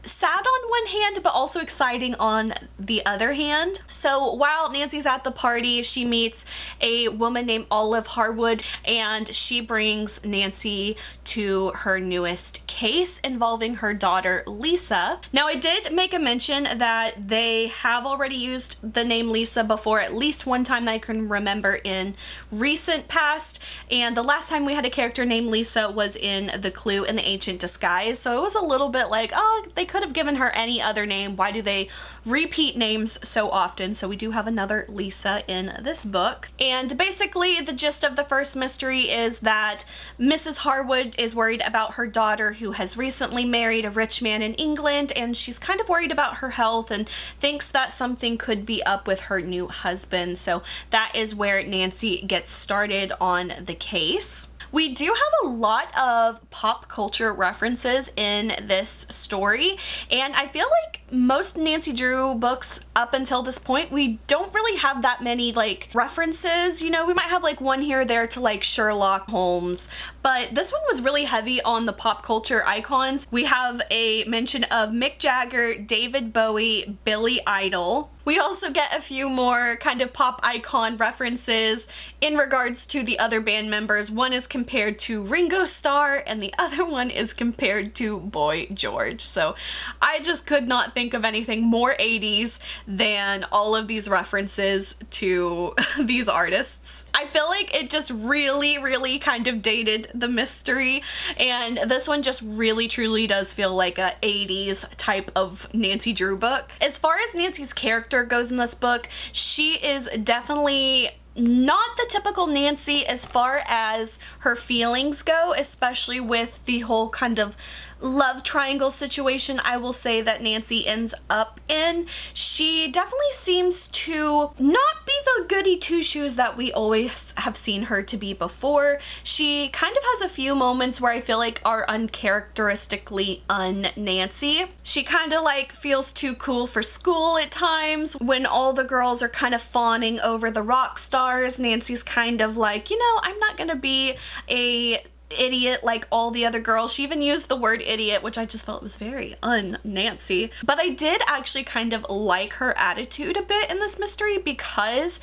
sad on one hand, but also exciting on the other hand. So while Nancy's at the party, she meets a woman named Olive Harwood, and she brings Nancy to her newest case involving her daughter Lisa. Now, I did make a mention that they have already used the name Lisa before, at least one time that I can remember in recent past, and the last time we had a character named Lisa was in The Clue in the Ancient Disguise. So it was a little bit like, oh, they could have given her any other name. Why do they repeat names so often? So we do have another Lisa in this book. And basically the gist of the first mystery is that Mrs. Harwood is worried about her daughter, who has recently married a rich man in England, and she's kind of worried about her health and thinks that something could be up with her new husband. So that is where Nancy gets started on the case. We do have a lot of pop culture references in this story, and I feel like most Nancy Drew books up until this point, we don't really have that many like references. You know, we might have like one here or there to like Sherlock Holmes, but this one was really heavy on the pop culture icons. We have a mention of Mick Jagger, David Bowie, Billy Idol. We also get a few more kind of pop icon references in regards to the other band members. One is compared to Ringo Starr and the other one is compared to Boy George. So I just could not think of anything more 80s than all of these references to these artists. I feel like it just really kind of dated the mystery, and this one just really truly does feel like a 80s type of Nancy Drew book. As far as Nancy's character goes in this book, she is definitely not the typical Nancy as far as her feelings go, especially with the whole kind of love triangle situation I will say that Nancy ends up in. She definitely seems to not be the goody two-shoes that we always have seen her to be before. She kind of has a few moments where I feel like are uncharacteristically un-Nancy. She kind of like feels too cool for school at times. When all the girls are kind of fawning over the rock stars, Nancy's kind of like, you know, I'm not gonna be a idiot like all the other girls. She even used the word idiot, which I just felt was very un-Nancy. But I did actually kind of like her attitude a bit in this mystery because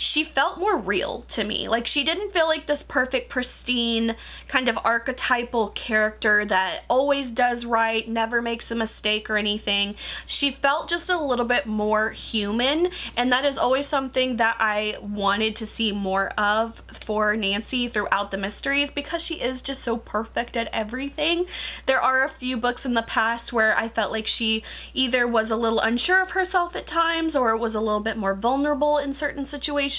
she felt more real to me. Like, she didn't feel like this perfect, pristine, kind of archetypal character that always does right, never makes a mistake or anything. She felt just a little bit more human, and that is always something that I wanted to see more of for Nancy throughout the mysteries, because she is just so perfect at everything. There are a few books in the past where I felt like she either was a little unsure of herself at times or was a little bit more vulnerable in certain situations.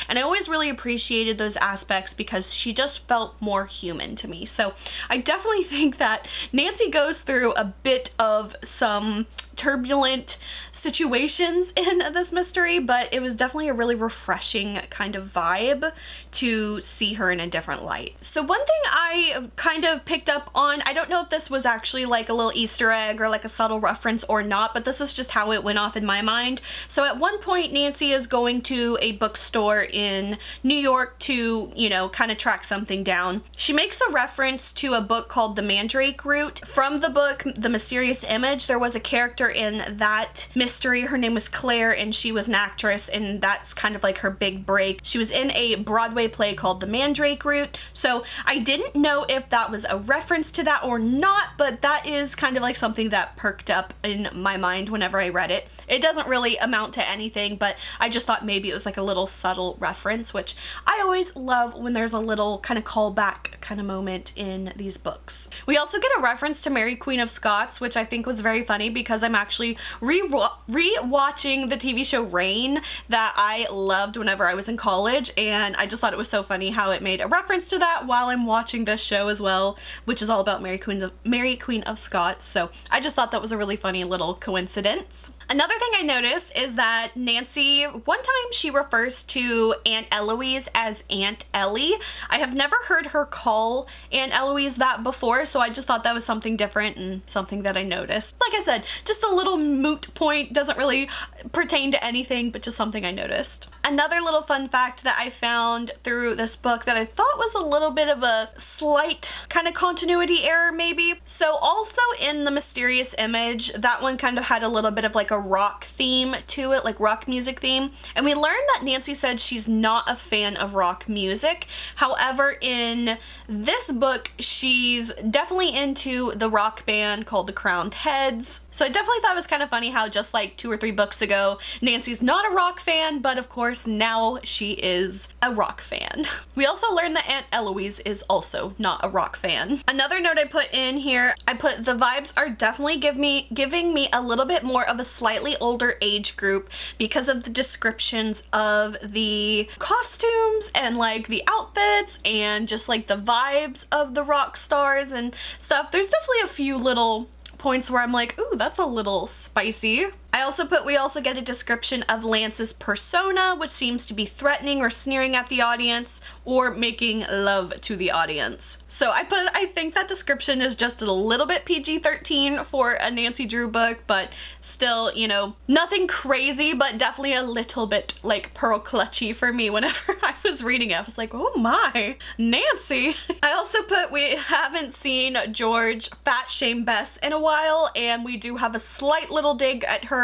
And I always really appreciated those aspects because she just felt more human to me. So I definitely think that Nancy goes through a bit of some turbulent situations in this mystery, but it was definitely a really refreshing kind of vibe to see her in a different light. So one thing I kind of picked up on, I don't know if this was actually like a little Easter egg or like a subtle reference or not, but this is just how it went off in my mind. So at one point, Nancy is going to a bookstore in New York to, you know, kind of track something down. She makes a reference to a book called The Mandrake Root. From the book, The Mysterious Image, there was a character in that mystery. Her name was Claire, and she was an actress, and that's kind of like her big break. She was in a Broadway play called The Mandrake Root. So I didn't know if that was a reference to that or not, but that is kind of like something that perked up in my mind whenever I read it. It doesn't really amount to anything, but I just thought maybe it was like a little subtle reference, which I always love when there's a little kind of callback kind of moment in these books. We also get a reference to Mary Queen of Scots, which I think was very funny because I'm actually re-watching the TV show Reign that I loved whenever I was in college, and I just thought it was so funny how it made a reference to that while I'm watching this show as well, which is all about Mary Queen of Scots. So I just thought that was a really funny little coincidence. Another thing I noticed is that Nancy, one time she refers to Aunt Eloise as Aunt Ellie. I have never heard her call Aunt Eloise that before, so I just thought that was something different and something that I noticed. Like I said, just a little moot point, doesn't really pertain to anything, but just something I noticed. Another little fun fact that I found through this book that I thought was a little bit of a slight kind of continuity error maybe. So also in The Mysterious Image, that one kind of had a little bit of like a rock theme to it, like rock music theme. And we learned that Nancy said she's not a fan of rock music. However, in this book, she's definitely into the rock band called the Crowned Heads. So I definitely thought it was kind of funny how just like 2 or 3 books ago, Nancy's not a rock fan, but of course now she is a rock fan. We also learned that Aunt Eloise is also not a rock fan. Another note I put in here, I put the vibes are definitely giving me a little bit more of a slightly older age group because of the descriptions of the costumes and like the outfits and just like the vibes of the rock stars and stuff. There's definitely a few little points where I'm like, ooh, that's a little spicy. I also put, we also get a description of Lance's persona, which seems to be threatening or sneering at the audience or making love to the audience. So I put, I think that description is just a little bit PG-13 for a Nancy Drew book, but still, you know, nothing crazy, but definitely a little bit like pearl clutchy for me whenever I was reading it. I was like, oh my, Nancy. I also put, we haven't seen George fat shame Bess in a while, and we do have a slight little dig at her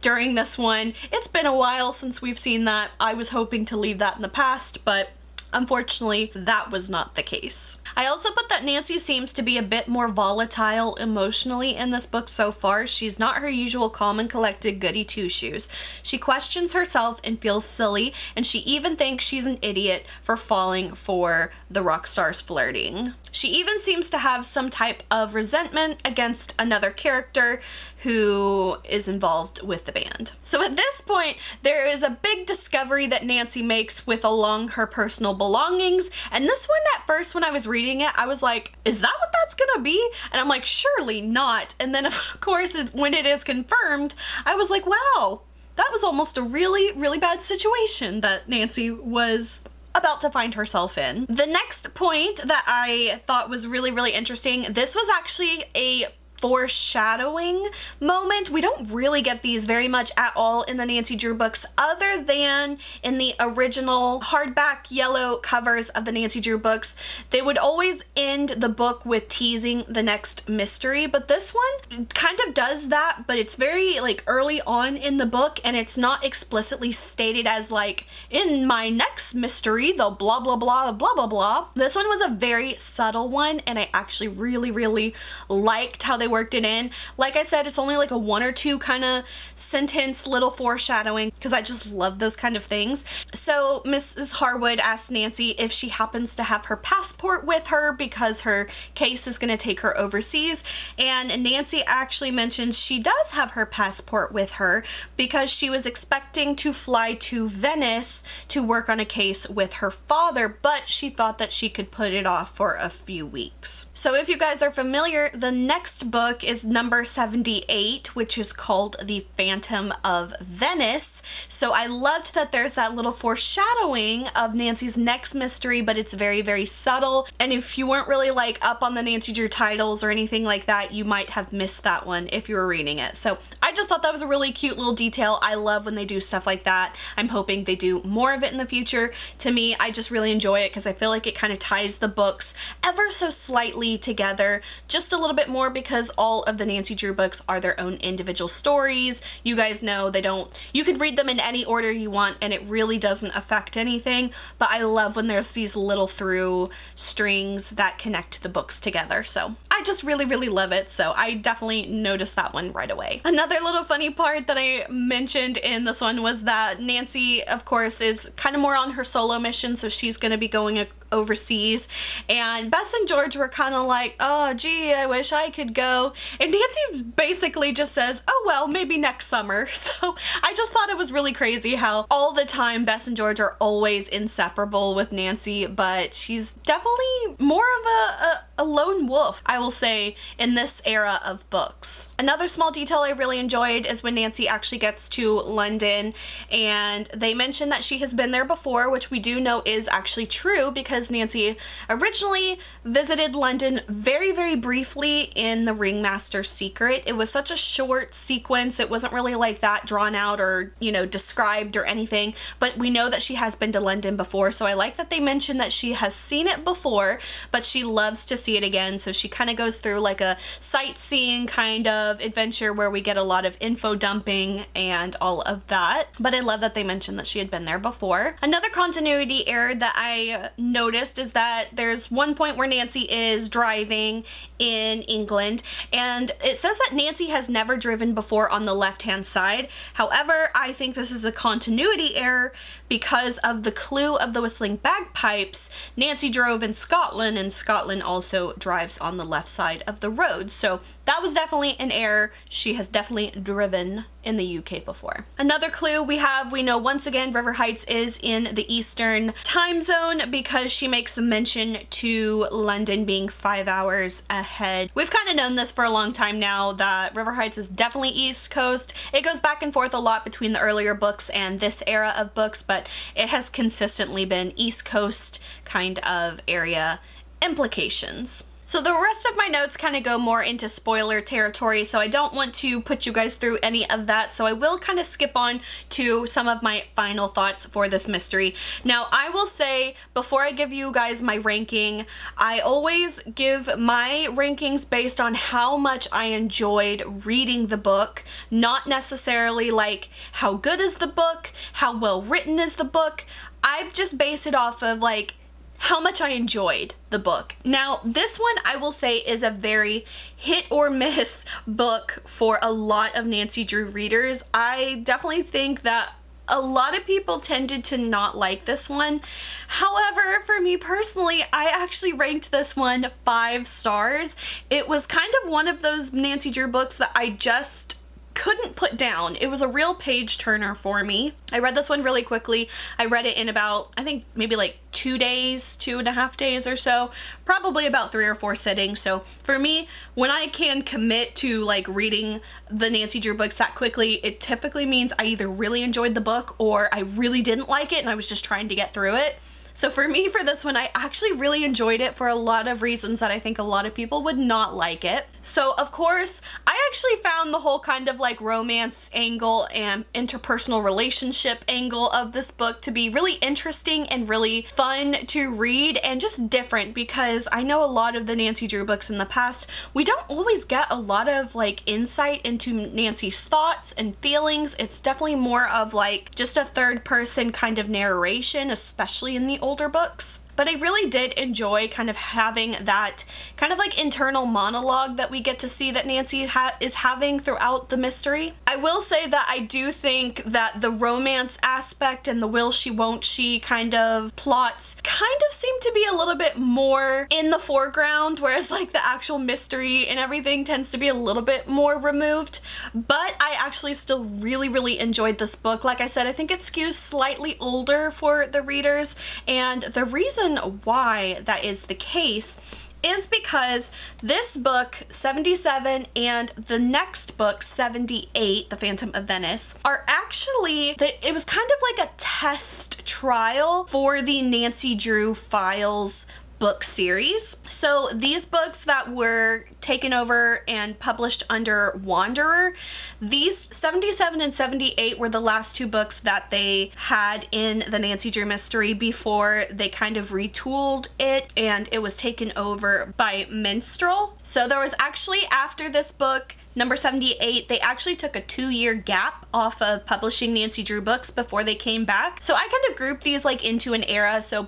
during this one. It's been a while since we've seen that. I was hoping to leave that in the past, but unfortunately, that was not the case. I also put that Nancy seems to be a bit more volatile emotionally in this book so far. She's not her usual calm and collected goody two-shoes. She questions herself and feels silly, and she even thinks she's an idiot for falling for the rock star's flirting. She even seems to have some type of resentment against another character who is involved with the band. So at this point, there is a big discovery that Nancy makes with along her personal belongings. And this one at first, when I was reading it, I was like, is that what that's gonna be? And I'm like, surely not. And then of course, when it is confirmed, I was like, wow, that was almost a really, really bad situation that Nancy was about to find herself in. The next point that I thought was really, really interesting, this was actually a foreshadowing moment. We don't really get these very much at all in the Nancy Drew books other than in the original hardback yellow covers of the Nancy Drew books. They would always end the book with teasing the next mystery, but this one kind of does that, but it's very like early on in the book and it's not explicitly stated as like, in my next mystery, the blah blah blah blah blah blah. This one was a very subtle one and I actually really, really liked how they worked it in. Like I said, it's only like a 1 or 2 kind of sentence little foreshadowing because I just love those kind of things. So Mrs. Harwood asks Nancy if she happens to have her passport with her because her case is going to take her overseas, and Nancy actually mentions she does have her passport with her because she was expecting to fly to Venice to work on a case with her father, but she thought that she could put it off for a few weeks. So if you guys are familiar, the next book book is number 78, which is called The Phantom of Venice. So I loved that there's that little foreshadowing of Nancy's next mystery, but it's very, very subtle. And if you weren't really like up on the Nancy Drew titles or anything like that, you might have missed that one if you were reading it. So I just thought that was a really cute little detail. I love when they do stuff like that. I'm hoping they do more of it in the future. To me, I just really enjoy it because I feel like it kind of ties the books ever so slightly together, just a little bit more, because all of the Nancy Drew books are their own individual stories. You guys know they don't, you could read them in any order you want and it really doesn't affect anything, but I love when there's these little through strings that connect the books together. So I just really, really love it. So I definitely noticed that one right away. Another little funny part that I mentioned in this one was that Nancy, of course, is kind of more on her solo mission, so she's going to be going overseas, and Bess and George were kind of like, oh gee, I wish I could go, and Nancy basically just says, oh well, maybe next summer. So I just thought it was really crazy how all the time Bess and George are always inseparable with Nancy, but she's definitely more of a lone wolf, I will say, in this era of books. Another small detail I really enjoyed is when Nancy actually gets to London, and they mention that she has been there before, which we do know is actually true because Nancy originally visited London very, very briefly in The Ringmaster's Secret. It was such a short sequence. It wasn't really like that drawn out or, you know, described or anything, but we know that she has been to London before, so I like that they mentioned that she has seen it before, but she loves to see it again. So she kind of goes through like a sightseeing kind of adventure where we get a lot of info dumping and all of that, but I love that they mentioned that she had been there before. Another continuity error that I noticed is that there's one point where Nancy is driving in England, and it says that Nancy has never driven before on the left-hand side. However, I think this is a continuity error because of the clue of the whistling bagpipes. Nancy drove in Scotland, and Scotland also drives on the left side of the road. So that was definitely an error. She has definitely driven in the UK before. Another clue we know once again River Heights is in the Eastern time zone because she makes a mention to London being 5 hours ahead. We've kind of known this for a long time now that River Heights is definitely East Coast. It goes back and forth a lot between the earlier books and this era of books, but it has consistently been East Coast kind of area implications. So the rest of my notes kind of go more into spoiler territory, so I don't want to put you guys through any of that, so I will kind of skip on to some of my final thoughts for this mystery. Now, I will say, before I give you guys my ranking, I always give my rankings based on how much I enjoyed reading the book, not necessarily like how good is the book, how well written is the book. I just base it off of like how much I enjoyed the book. Now, this one I will say is a very hit or miss book for a lot of Nancy Drew readers. I definitely think that a lot of people tended to not like this one. However, for me personally, I actually ranked this one 5 stars. It was kind of one of those Nancy Drew books that I just couldn't put down. It was a real page turner for me. I read this one really quickly. I read it in about, I think maybe like 2 days, 2.5 days or so, probably about 3 or 4 sittings. So for me, when I can commit to like reading the Nancy Drew books that quickly, it typically means I either really enjoyed the book or I really didn't like it and I was just trying to get through it. So for me, for this one, I actually really enjoyed it for a lot of reasons that I think a lot of people would not like it. So of course, I actually found the whole kind of like romance angle and interpersonal relationship angle of this book to be really interesting and really fun to read and just different, because I know a lot of the Nancy Drew books in the past, we don't always get a lot of like insight into Nancy's thoughts and feelings. It's definitely more of like just a third person kind of narration, especially in the older books. But I really did enjoy kind of having that kind of like internal monologue that we get to see that Nancy is having throughout the mystery. I will say that I do think that the romance aspect and the will she won't she kind of plots kind of seem to be a little bit more in the foreground, whereas like the actual mystery and everything tends to be a little bit more removed. But I actually still really, really enjoyed this book. Like I said, I think it skews slightly older for the readers, and the reason why that is the case is because this book, 77, and the next book, 78, The Phantom of Venice, are actually, it was kind of like a test trial for the Nancy Drew Files book series. So these books that were taken over and published under Wanderer, these 77 and 78 were the last two books that they had in the Nancy Drew mystery before they kind of retooled it and it was taken over by Minstrel. So there was actually, after this book, number 78, they actually took a 2-year gap off of publishing Nancy Drew books before they came back. So I kind of grouped these like into an era. So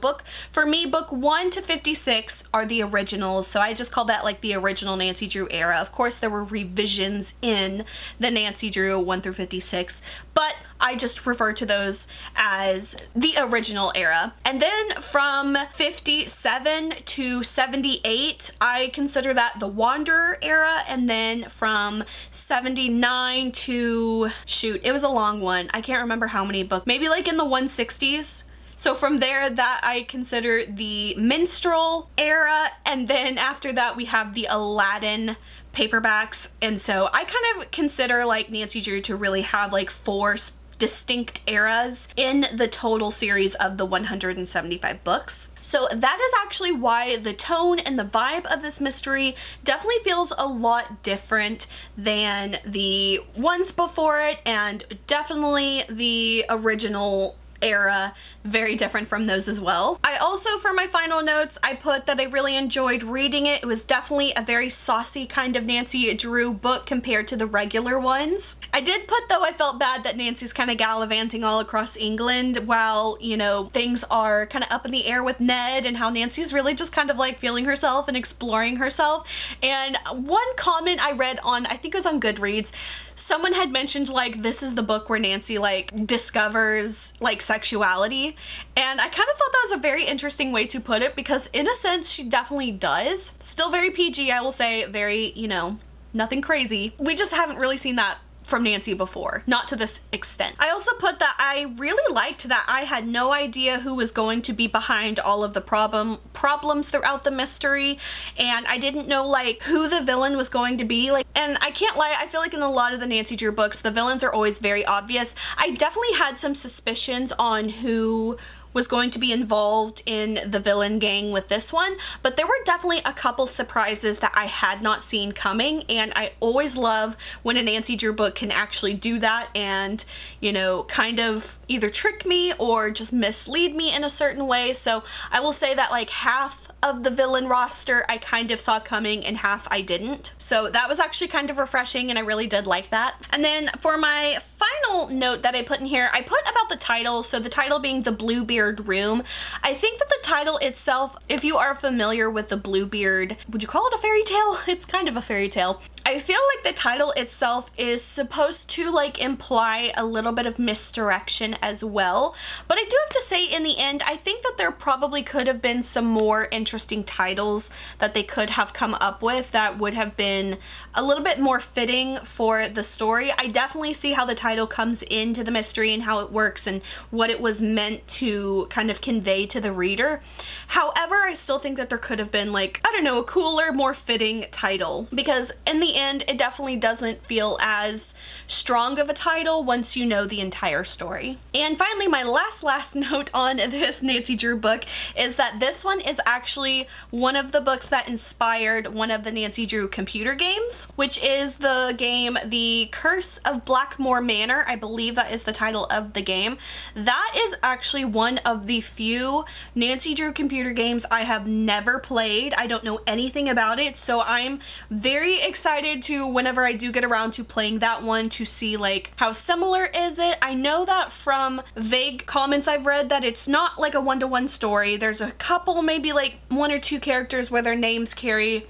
for me, book 1 to 56 are the originals. So I just call that like the original Nancy Drew era. Of course, there were revisions in the Nancy Drew 1 through 56, but I just refer to those as the original era. And then from 57 to 78, I consider that the Wanderer era. And then from 79 to, shoot, it was a long one. I can't remember how many books, maybe like in the 160s. So from there, that I consider the Minstrel era. And then after that, we have the Aladdin paperbacks. And so I kind of consider like Nancy Drew to really have like 4 distinct eras in the total series of the 175 books. So that is actually why the tone and the vibe of this mystery definitely feels a lot different than the ones before it, and definitely the original era, very different from those as well. I also, for my final notes, I put that I really enjoyed reading it. It was definitely a very saucy kind of Nancy Drew book compared to the regular ones. I did put, though, I felt bad that Nancy's kind of gallivanting all across England while, you know, things are kind of up in the air with Ned, and how Nancy's really just kind of like feeling herself and exploring herself. And one comment I read on, I think it was on Goodreads, someone had mentioned like this is the book where Nancy like discovers like sexuality, and I kind of thought that was a very interesting way to put it, because in a sense she definitely does. Still very PG, I will say, very, you know, nothing crazy. We just haven't really seen that from Nancy before, not to this extent. I also put that I really liked that I had no idea who was going to be behind all of the problems throughout the mystery, and I didn't know like who the villain was going to be. Like, and I can't lie, I feel like in a lot of the Nancy Drew books, the villains are always very obvious. I definitely had some suspicions on who was going to be involved in the villain gang with this one, but there were definitely a couple surprises that I had not seen coming, and I always love when a Nancy Drew book can actually do that and, you know, kind of either trick me or just mislead me in a certain way. So I will say that like half of the villain roster I kind of saw coming and half I didn't. So that was actually kind of refreshing, and I really did like that. And then for my final note that I put in here, I put about the title. So the title being The Bluebeard Room. I think that the title itself, if you are familiar with the Bluebeard, would you call it a fairy tale? It's kind of a fairy tale. I feel like the title itself is supposed to like imply a little bit of misdirection as well. But I do have to say, in the end, I think that there probably could have been some more interesting titles that they could have come up with that would have been a little bit more fitting for the story. I definitely see how the title comes into the mystery and how it works and what it was meant to kind of convey to the reader. However, I still think that there could have been like, I don't know, a cooler, more fitting title, because in the end, it definitely doesn't feel as strong of a title once you know the entire story. And finally, my last note on this Nancy Drew book is that this one is actually one of the books that inspired one of the Nancy Drew computer games, which is the game The Curse of Blackmore Manor. I believe that is the title of the game. That is actually one of the few Nancy Drew computer games I have never played. I don't know anything about it, so I'm very excited to, whenever I do get around to playing that one, to see like how similar is it. I know that from vague comments I've read that it's not like a one-to-one story. There's a couple, maybe like 1 or 2 characters where their names carry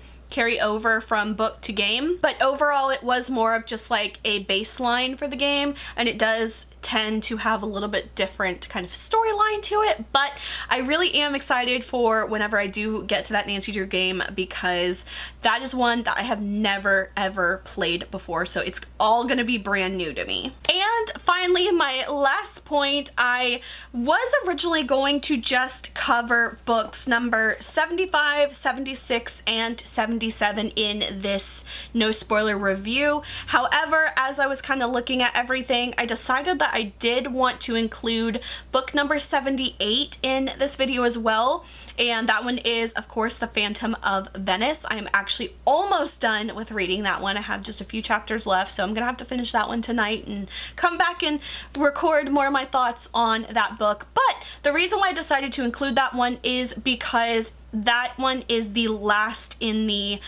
over from book to game, but overall it was more of just like a baseline for the game, and it does tend to have a little bit different kind of storyline to it. But I really am excited for whenever I do get to that Nancy Drew game, because that is one that I have never ever played before, so it's all gonna be brand new to me. And finally, my last point, I was originally going to just cover books number 75, 76, and 77 in this no spoiler review. However, as I was kind of looking at everything, I decided that I did want to include book number 78 in this video as well. And that one is, of course, The Phantom of Venice. I'm actually almost done with reading that one. I have just a few chapters left, so I'm gonna have to finish that one tonight and come back and record more of my thoughts on that book. But the reason why I decided to include that one is because that one is the last in the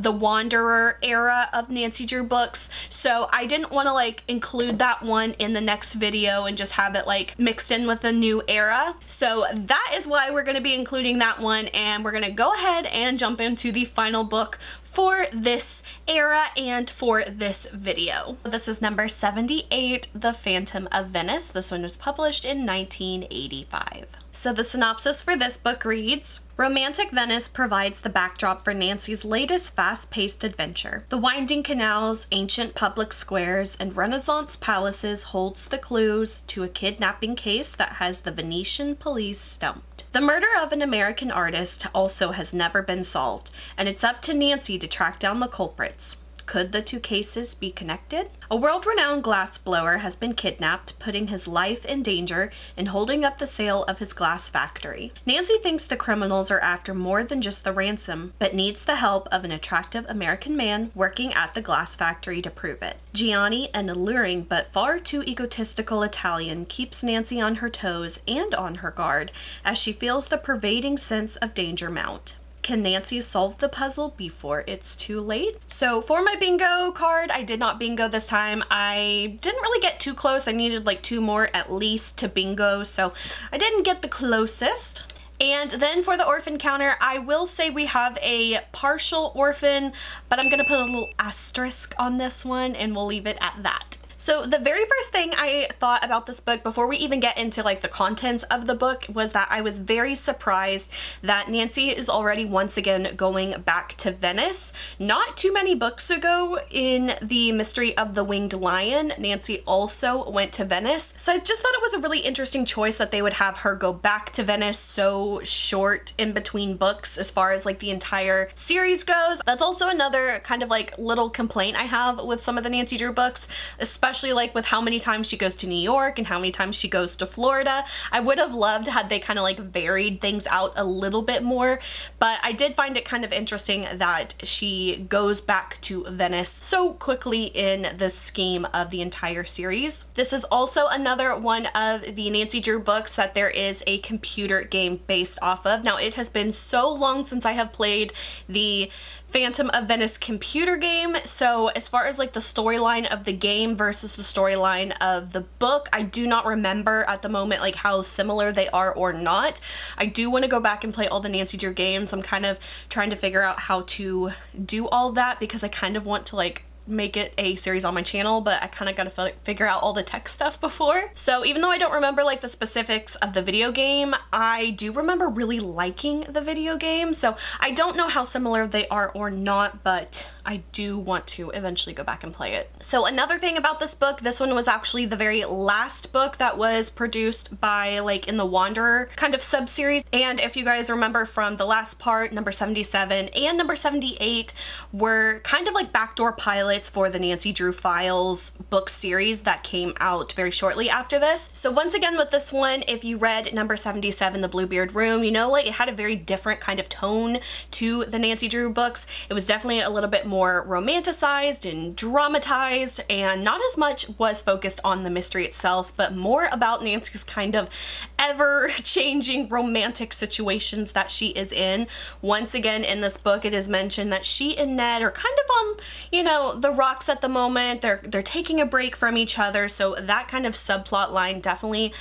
Wanderer era of Nancy Drew books, so I didn't want to like include that one in the next video and just have it like mixed in with the new era. So that is why we're going to be including that one, and we're going to go ahead and jump into the final book for this era and for this video. This is number 78, The Phantom of Venice. This one was published in 1985. So the synopsis for this book reads, Romantic Venice provides the backdrop for Nancy's latest fast-paced adventure. The winding canals, ancient public squares, and Renaissance palaces holds the clues to a kidnapping case that has the Venetian police stumped. The murder of an American artist also has never been solved, and it's up to Nancy to track down the culprits. Could the two cases be connected? A world-renowned glassblower has been kidnapped, putting his life in danger and holding up the sale of his glass factory. Nancy thinks the criminals are after more than just the ransom, but needs the help of an attractive American man working at the glass factory to prove it. Gianni, an alluring but far too egotistical Italian, keeps Nancy on her toes and on her guard as she feels the pervading sense of danger mount. Can Nancy solve the puzzle before it's too late? So for my bingo card, I did not bingo this time. I didn't really get too close. I needed like 2 more at least to bingo, so I didn't get the closest. And then for the orphan counter, I will say we have a partial orphan, but I'm gonna put a little asterisk on this one and we'll leave it at that. So the very first thing I thought about this book before we even get into like the contents of the book was that I was very surprised that Nancy is already once again going back to Venice. Not too many books ago in The Mystery of the Winged Lion, Nancy also went to Venice. So I just thought it was a really interesting choice that they would have her go back to Venice so short in between books as far as like the entire series goes. That's also another kind of like little complaint I have with some of the Nancy Drew books, especially like with how many times she goes to New York and how many times she goes to Florida. I would have loved had they kind of like varied things out a little bit more, but I did find it kind of interesting that she goes back to Venice so quickly in the scheme of the entire series. This is also another one of the Nancy Drew books that there is a computer game based off of. Now, it has been so long since I have played the Phantom of Venice computer game, so as far as like the storyline of the game versus the storyline of the book, I do not remember at the moment like how similar they are or not. I do want to go back and play all the Nancy Drew games. I'm kind of trying to figure out how to do all that because I kind of want to like make it a series on my channel, but I kind of got to figure out all the tech stuff before. So even though I don't remember like the specifics of the video game, I do remember really liking the video game. So I don't know how similar they are or not, but I do want to eventually go back and play it. So another thing about this book, this one was actually the very last book that was produced by like in the Wanderer kind of sub-series. And if you guys remember from the last part, number 77 and number 78 were kind of like backdoor pilots for the Nancy Drew Files book series that came out very shortly after this. So once again with this one, if you read number 77, The Bluebeard Room, you know, like it had a very different kind of tone to the Nancy Drew books. It was definitely a little bit more romanticized and dramatized, and not as much was focused on the mystery itself, but more about Nancy's kind of ever-changing romantic situations that she is in. Once again in this book, it is mentioned that she and Ned are kind of on, you know, the rocks at the moment. They're taking a break from each other, so that kind of subplot line definitely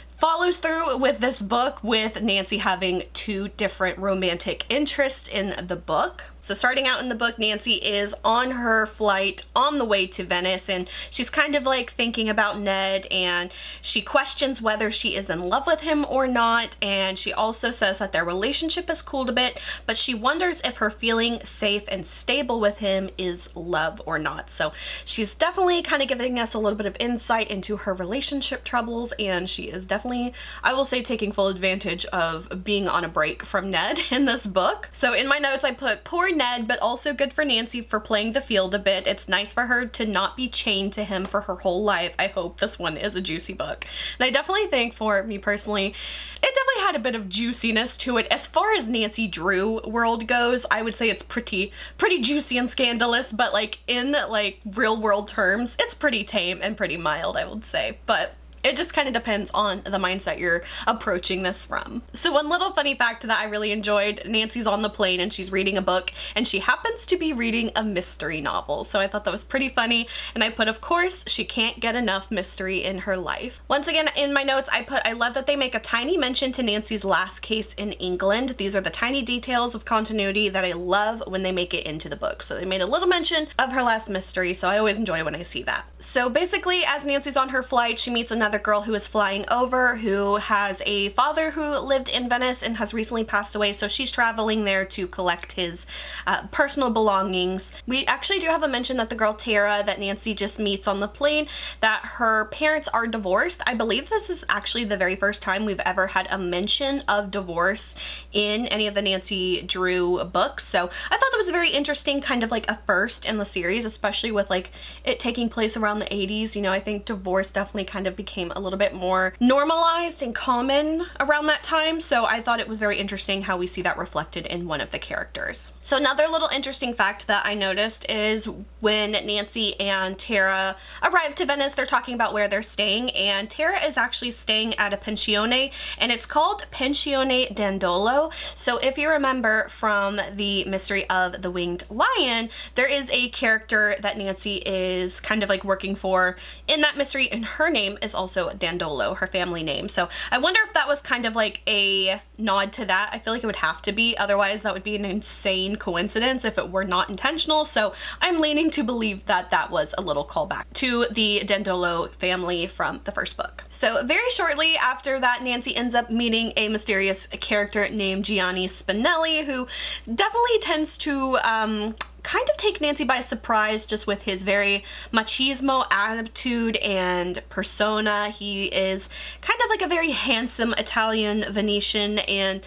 follows through with this book, with Nancy having 2 different romantic interests in the book. So starting out in the book, Nancy is on her flight on the way to Venice, and she's kind of like thinking about Ned, and she questions whether she is in love with him or not, and she also says that their relationship has cooled a bit, but she wonders if her feeling safe and stable with him is love or not. So she's definitely kind of giving us a little bit of insight into her relationship troubles, and she is definitely, I will say, taking full advantage of being on a break from Ned in this book. So in my notes I put, poor Ned, but also good for Nancy for playing the field a bit. It's nice for her to not be chained to him for her whole life. I hope this one is a juicy book. And I definitely think, for me personally, it definitely had a bit of juiciness to it. As far as Nancy Drew world goes, I would say it's pretty juicy and scandalous, but like in like real world terms, it's pretty tame and pretty mild, I would say. But it just kind of depends on the mindset you're approaching this from. So one little funny fact that I really enjoyed, Nancy's on the plane and she's reading a book, and she happens to be reading a mystery novel. So I thought that was pretty funny, and I put, of course, she can't get enough mystery in her life. Once again, in my notes, I put, I love that they make a tiny mention to Nancy's last case in England. These are the tiny details of continuity that I love when they make it into the book. So they made a little mention of her last mystery, so I always enjoy when I see that. So basically, as Nancy's on her flight, she meets another girl who is flying over who has a father who lived in Venice and has recently passed away, so she's traveling there to collect his personal belongings. We actually do have a mention that the girl Tara that Nancy just meets on the plane, that her parents are divorced. I believe this is actually the very first time we've ever had a mention of divorce in any of the Nancy Drew books, so I thought that was a very interesting, kind of like a first in the series, especially with like it taking place around the 80s. You know, I think divorce definitely kind of became a little bit more normalized and common around that time, so I thought it was very interesting how we see that reflected in one of the characters. So another little interesting fact that I noticed is when Nancy and Tara arrive to Venice, they're talking about where they're staying, and Tara is actually staying at a pensione, and it's called Pensione Dandolo. So if you remember from the Mystery of the Winged Lion, there is a character that Nancy is kind of like working for in that mystery, and her name is also Dandolo, her family name. So I wonder if that was kind of like a nod to that. I feel like it would have to be, otherwise that would be an insane coincidence if it were not intentional. So I'm leaning to believe that that was a little callback to the Dandolo family from the first book. So very shortly after that, Nancy ends up meeting a mysterious character named Gianni Spinelli, who definitely tends to kind of take Nancy by surprise just with his very machismo attitude and persona. He is kind of like a very handsome Italian Venetian, and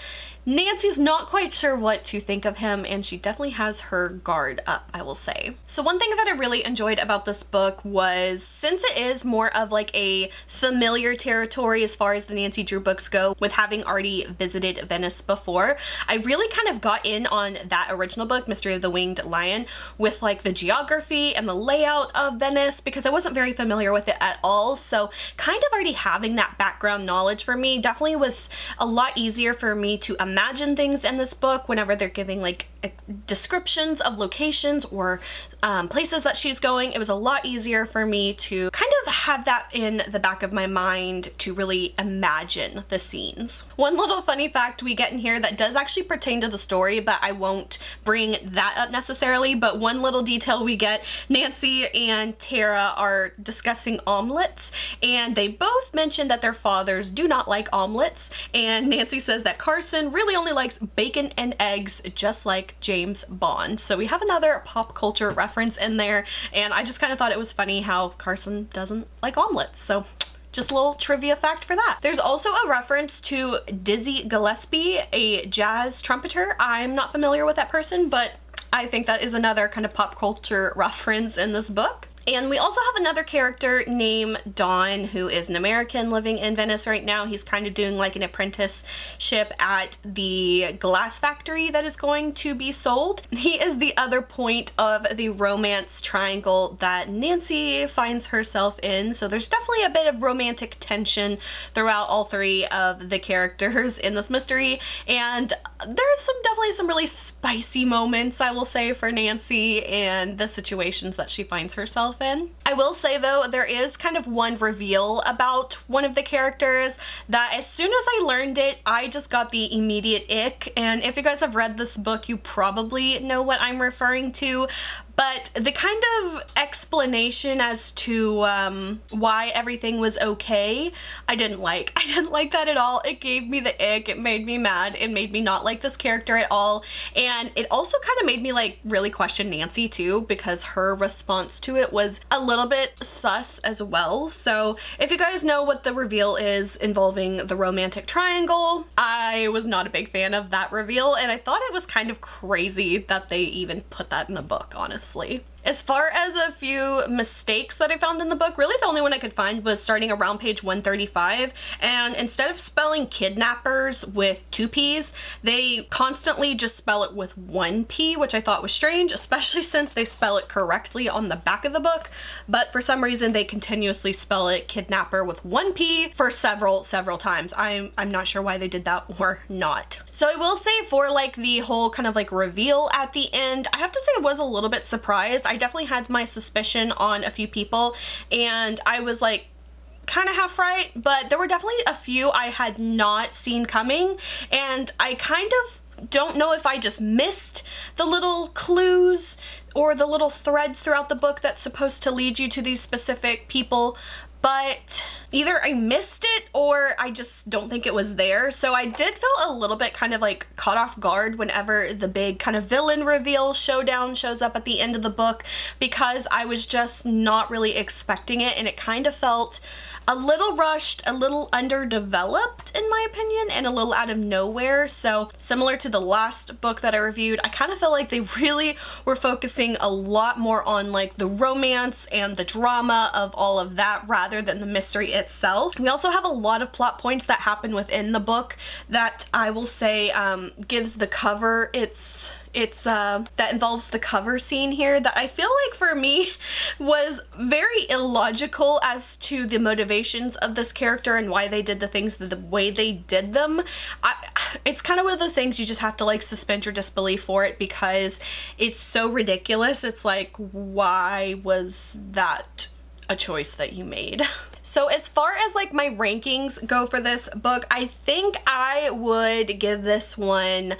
Nancy's not quite sure what to think of him, and she definitely has her guard up, I will say. So one thing that I really enjoyed about this book was, since it is more of like a familiar territory as far as the Nancy Drew books go, with having already visited Venice before, I really kind of got in on that original book, Mystery of the Winged Lion, with like the geography and the layout of Venice, because I wasn't very familiar with it at all. So kind of already having that background knowledge for me definitely was a lot easier for me to imagine things in this book whenever they're giving like descriptions of locations or places that she's going. It was a lot easier for me to kind of have that in the back of my mind to really imagine the scenes. One little funny fact we get in here that does actually pertain to the story, but I won't bring that up necessarily, but one little detail we get, Nancy and Tara are discussing omelets, and they both mention that their fathers do not like omelets, and Nancy says that Carson really only likes bacon and eggs, just like James Bond. So we have another pop culture reference in there, and I just kind of thought it was funny how Carson doesn't like omelets. So just a little trivia fact for that. There's also a reference to Dizzy Gillespie, a jazz trumpeter. I'm not familiar with that person, but I think that is another kind of pop culture reference in this book. And we also have another character named Don, who is an American living in Venice right now. He's kind of doing like an apprenticeship at the glass factory that is going to be sold. He is the other point of the romance triangle that Nancy finds herself in. So there's definitely a bit of romantic tension throughout all three of the characters in this mystery. And there's definitely some really spicy moments, I will say, for Nancy and the situations that she finds herself yourself in. I will say though, there is kind of one reveal about one of the characters that as soon as I learned it, I just got the immediate ick. And if you guys have read this book, you probably know what I'm referring to. But the kind of explanation as to why everything was okay, I didn't like. I didn't like that at all. It gave me the ick. It made me mad. It made me not like this character at all. And it also kind of made me like really question Nancy too, because her response to it was a little bit sus as well. So if you guys know what the reveal is involving the romantic triangle, I was not a big fan of that reveal. And I thought it was kind of crazy that they even put that in the book, honestly. As far as a few mistakes that I found in the book, really the only one I could find was starting around page 135, and instead of spelling kidnappers with 2 P's, they constantly just spell it with 1 P, which I thought was strange, especially since they spell it correctly on the back of the book, but for some reason they continuously spell it kidnapper with 1 P for several times. I'm not sure why they did that or not. So I will say for like the whole kind of like reveal at the end, I have to say I was a little bit surprised. I definitely had my suspicion on a few people, and I was like kind of half right, but there were definitely a few I had not seen coming, and I kind of don't know if I just missed the little clues or the little threads throughout the book that's supposed to lead you to these specific people, but either I missed it or I just don't think it was there. So I did feel a little bit kind of like caught off guard whenever the big kind of villain reveal showdown shows up at the end of the book, because I was just not really expecting it, and it kind of felt a little rushed, a little underdeveloped in my opinion, and a little out of nowhere. So similar to the last book that I reviewed, I kind of felt like they really were focusing a lot more on like the romance and the drama of all of that rather than the mystery itself. We also have a lot of plot points that happen within the book that I will say gives the cover that involves the cover scene here that I feel like for me was very illogical as to the motivations of this character and why they did the things the way they did them. It's kind of one of those things you just have to like suspend your disbelief for it, because it's so ridiculous. It's like, why was that a choice that you made? So as far as like my rankings go for this book, I think I would give this one,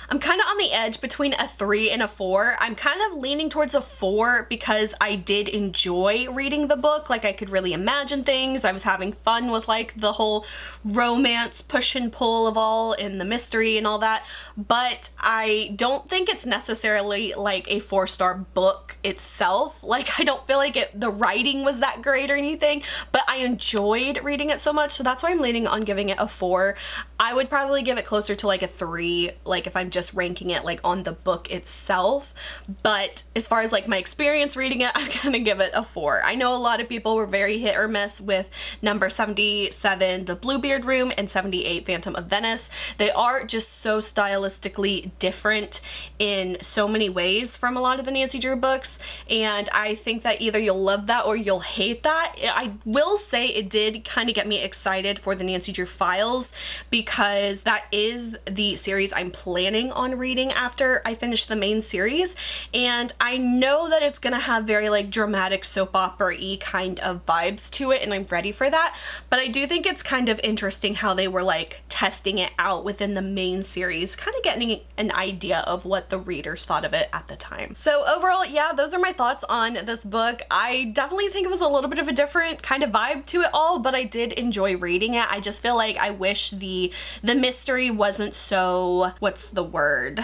I'm kind of on the edge between a 3 and a 4. I'm kind of leaning towards a 4 because I did enjoy reading the book. Like I could really imagine things. I was having fun with like the whole romance push and pull of all and the mystery and all that. But I don't think it's necessarily like a 4-star book itself. Like I don't feel like the writing was that great or anything, but I enjoyed reading it so much. So that's why I'm leaning on giving it a 4. I would probably give it closer to like a 3, like if I'm just ranking it like on the book itself. But as far as like my experience reading it, I'm gonna give it a 4. I know a lot of people were very hit or miss with number 77, The Bluebeard Room, and 78, Phantom of Venice. They are just so stylistically different in so many ways from a lot of the Nancy Drew books, and I think that either you'll love that or you'll hate that. I will say it did kind of get me excited for the Nancy Drew Files, because that is the series I'm planning on reading after I finish the main series, and I know that it's gonna have very like dramatic soap opera-y kind of vibes to it, and I'm ready for that. But I do think it's kind of interesting how they were like testing it out within the main series, kind of getting an idea of what the readers thought of it at the time. So overall, yeah, those are my thoughts on this book. I definitely think it was a little bit of a different kind of vibe to it all, but I did enjoy reading it. I just feel like I wish the mystery wasn't so, what's the word?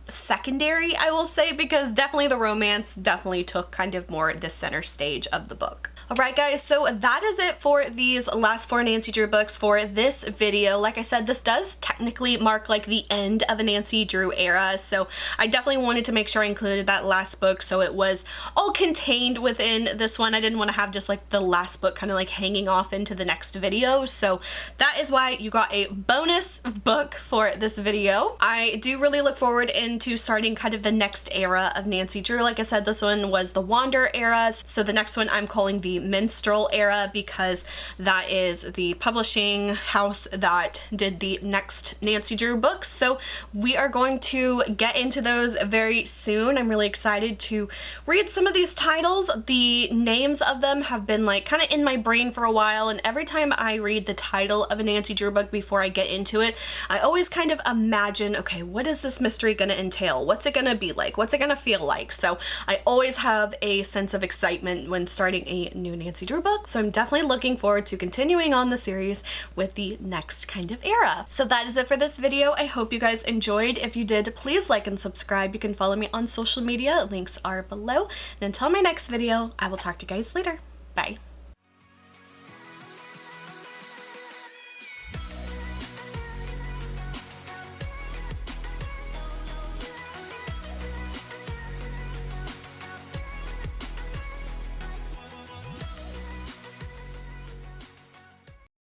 Secondary, I will say, because definitely the romance definitely took kind of more the center stage of the book. Alright guys, so that is it for these last 4 Nancy Drew books for this video. Like I said, this does technically mark like the end of a Nancy Drew era, so I definitely wanted to make sure I included that last book so it was all contained within this one. I didn't want to have just like the last book kind of like hanging off into the next video, so that is why you got a bonus book for this video. I do really look forward into starting kind of the next era of Nancy Drew. Like I said, this one was the Wander era, so the next one I'm calling the Minstrel era because that is the publishing house that did the next Nancy Drew books. So we are going to get into those very soon. I'm really excited to read some of these titles. The names of them have been like kind of in my brain for a while, and every time I read the title of a Nancy Drew book before I get into it, I always kind of imagine, okay, what is this mystery going to entail? What's it going to be like? What's it going to feel like? So I always have a sense of excitement when starting a new Nancy Drew book, so I'm definitely looking forward to continuing on the series with the next kind of era. So that is it for this video. I hope you guys enjoyed. If you did, please like and subscribe. You can follow me on social media. Links are below. And until my next video, I will talk to you guys later. Bye.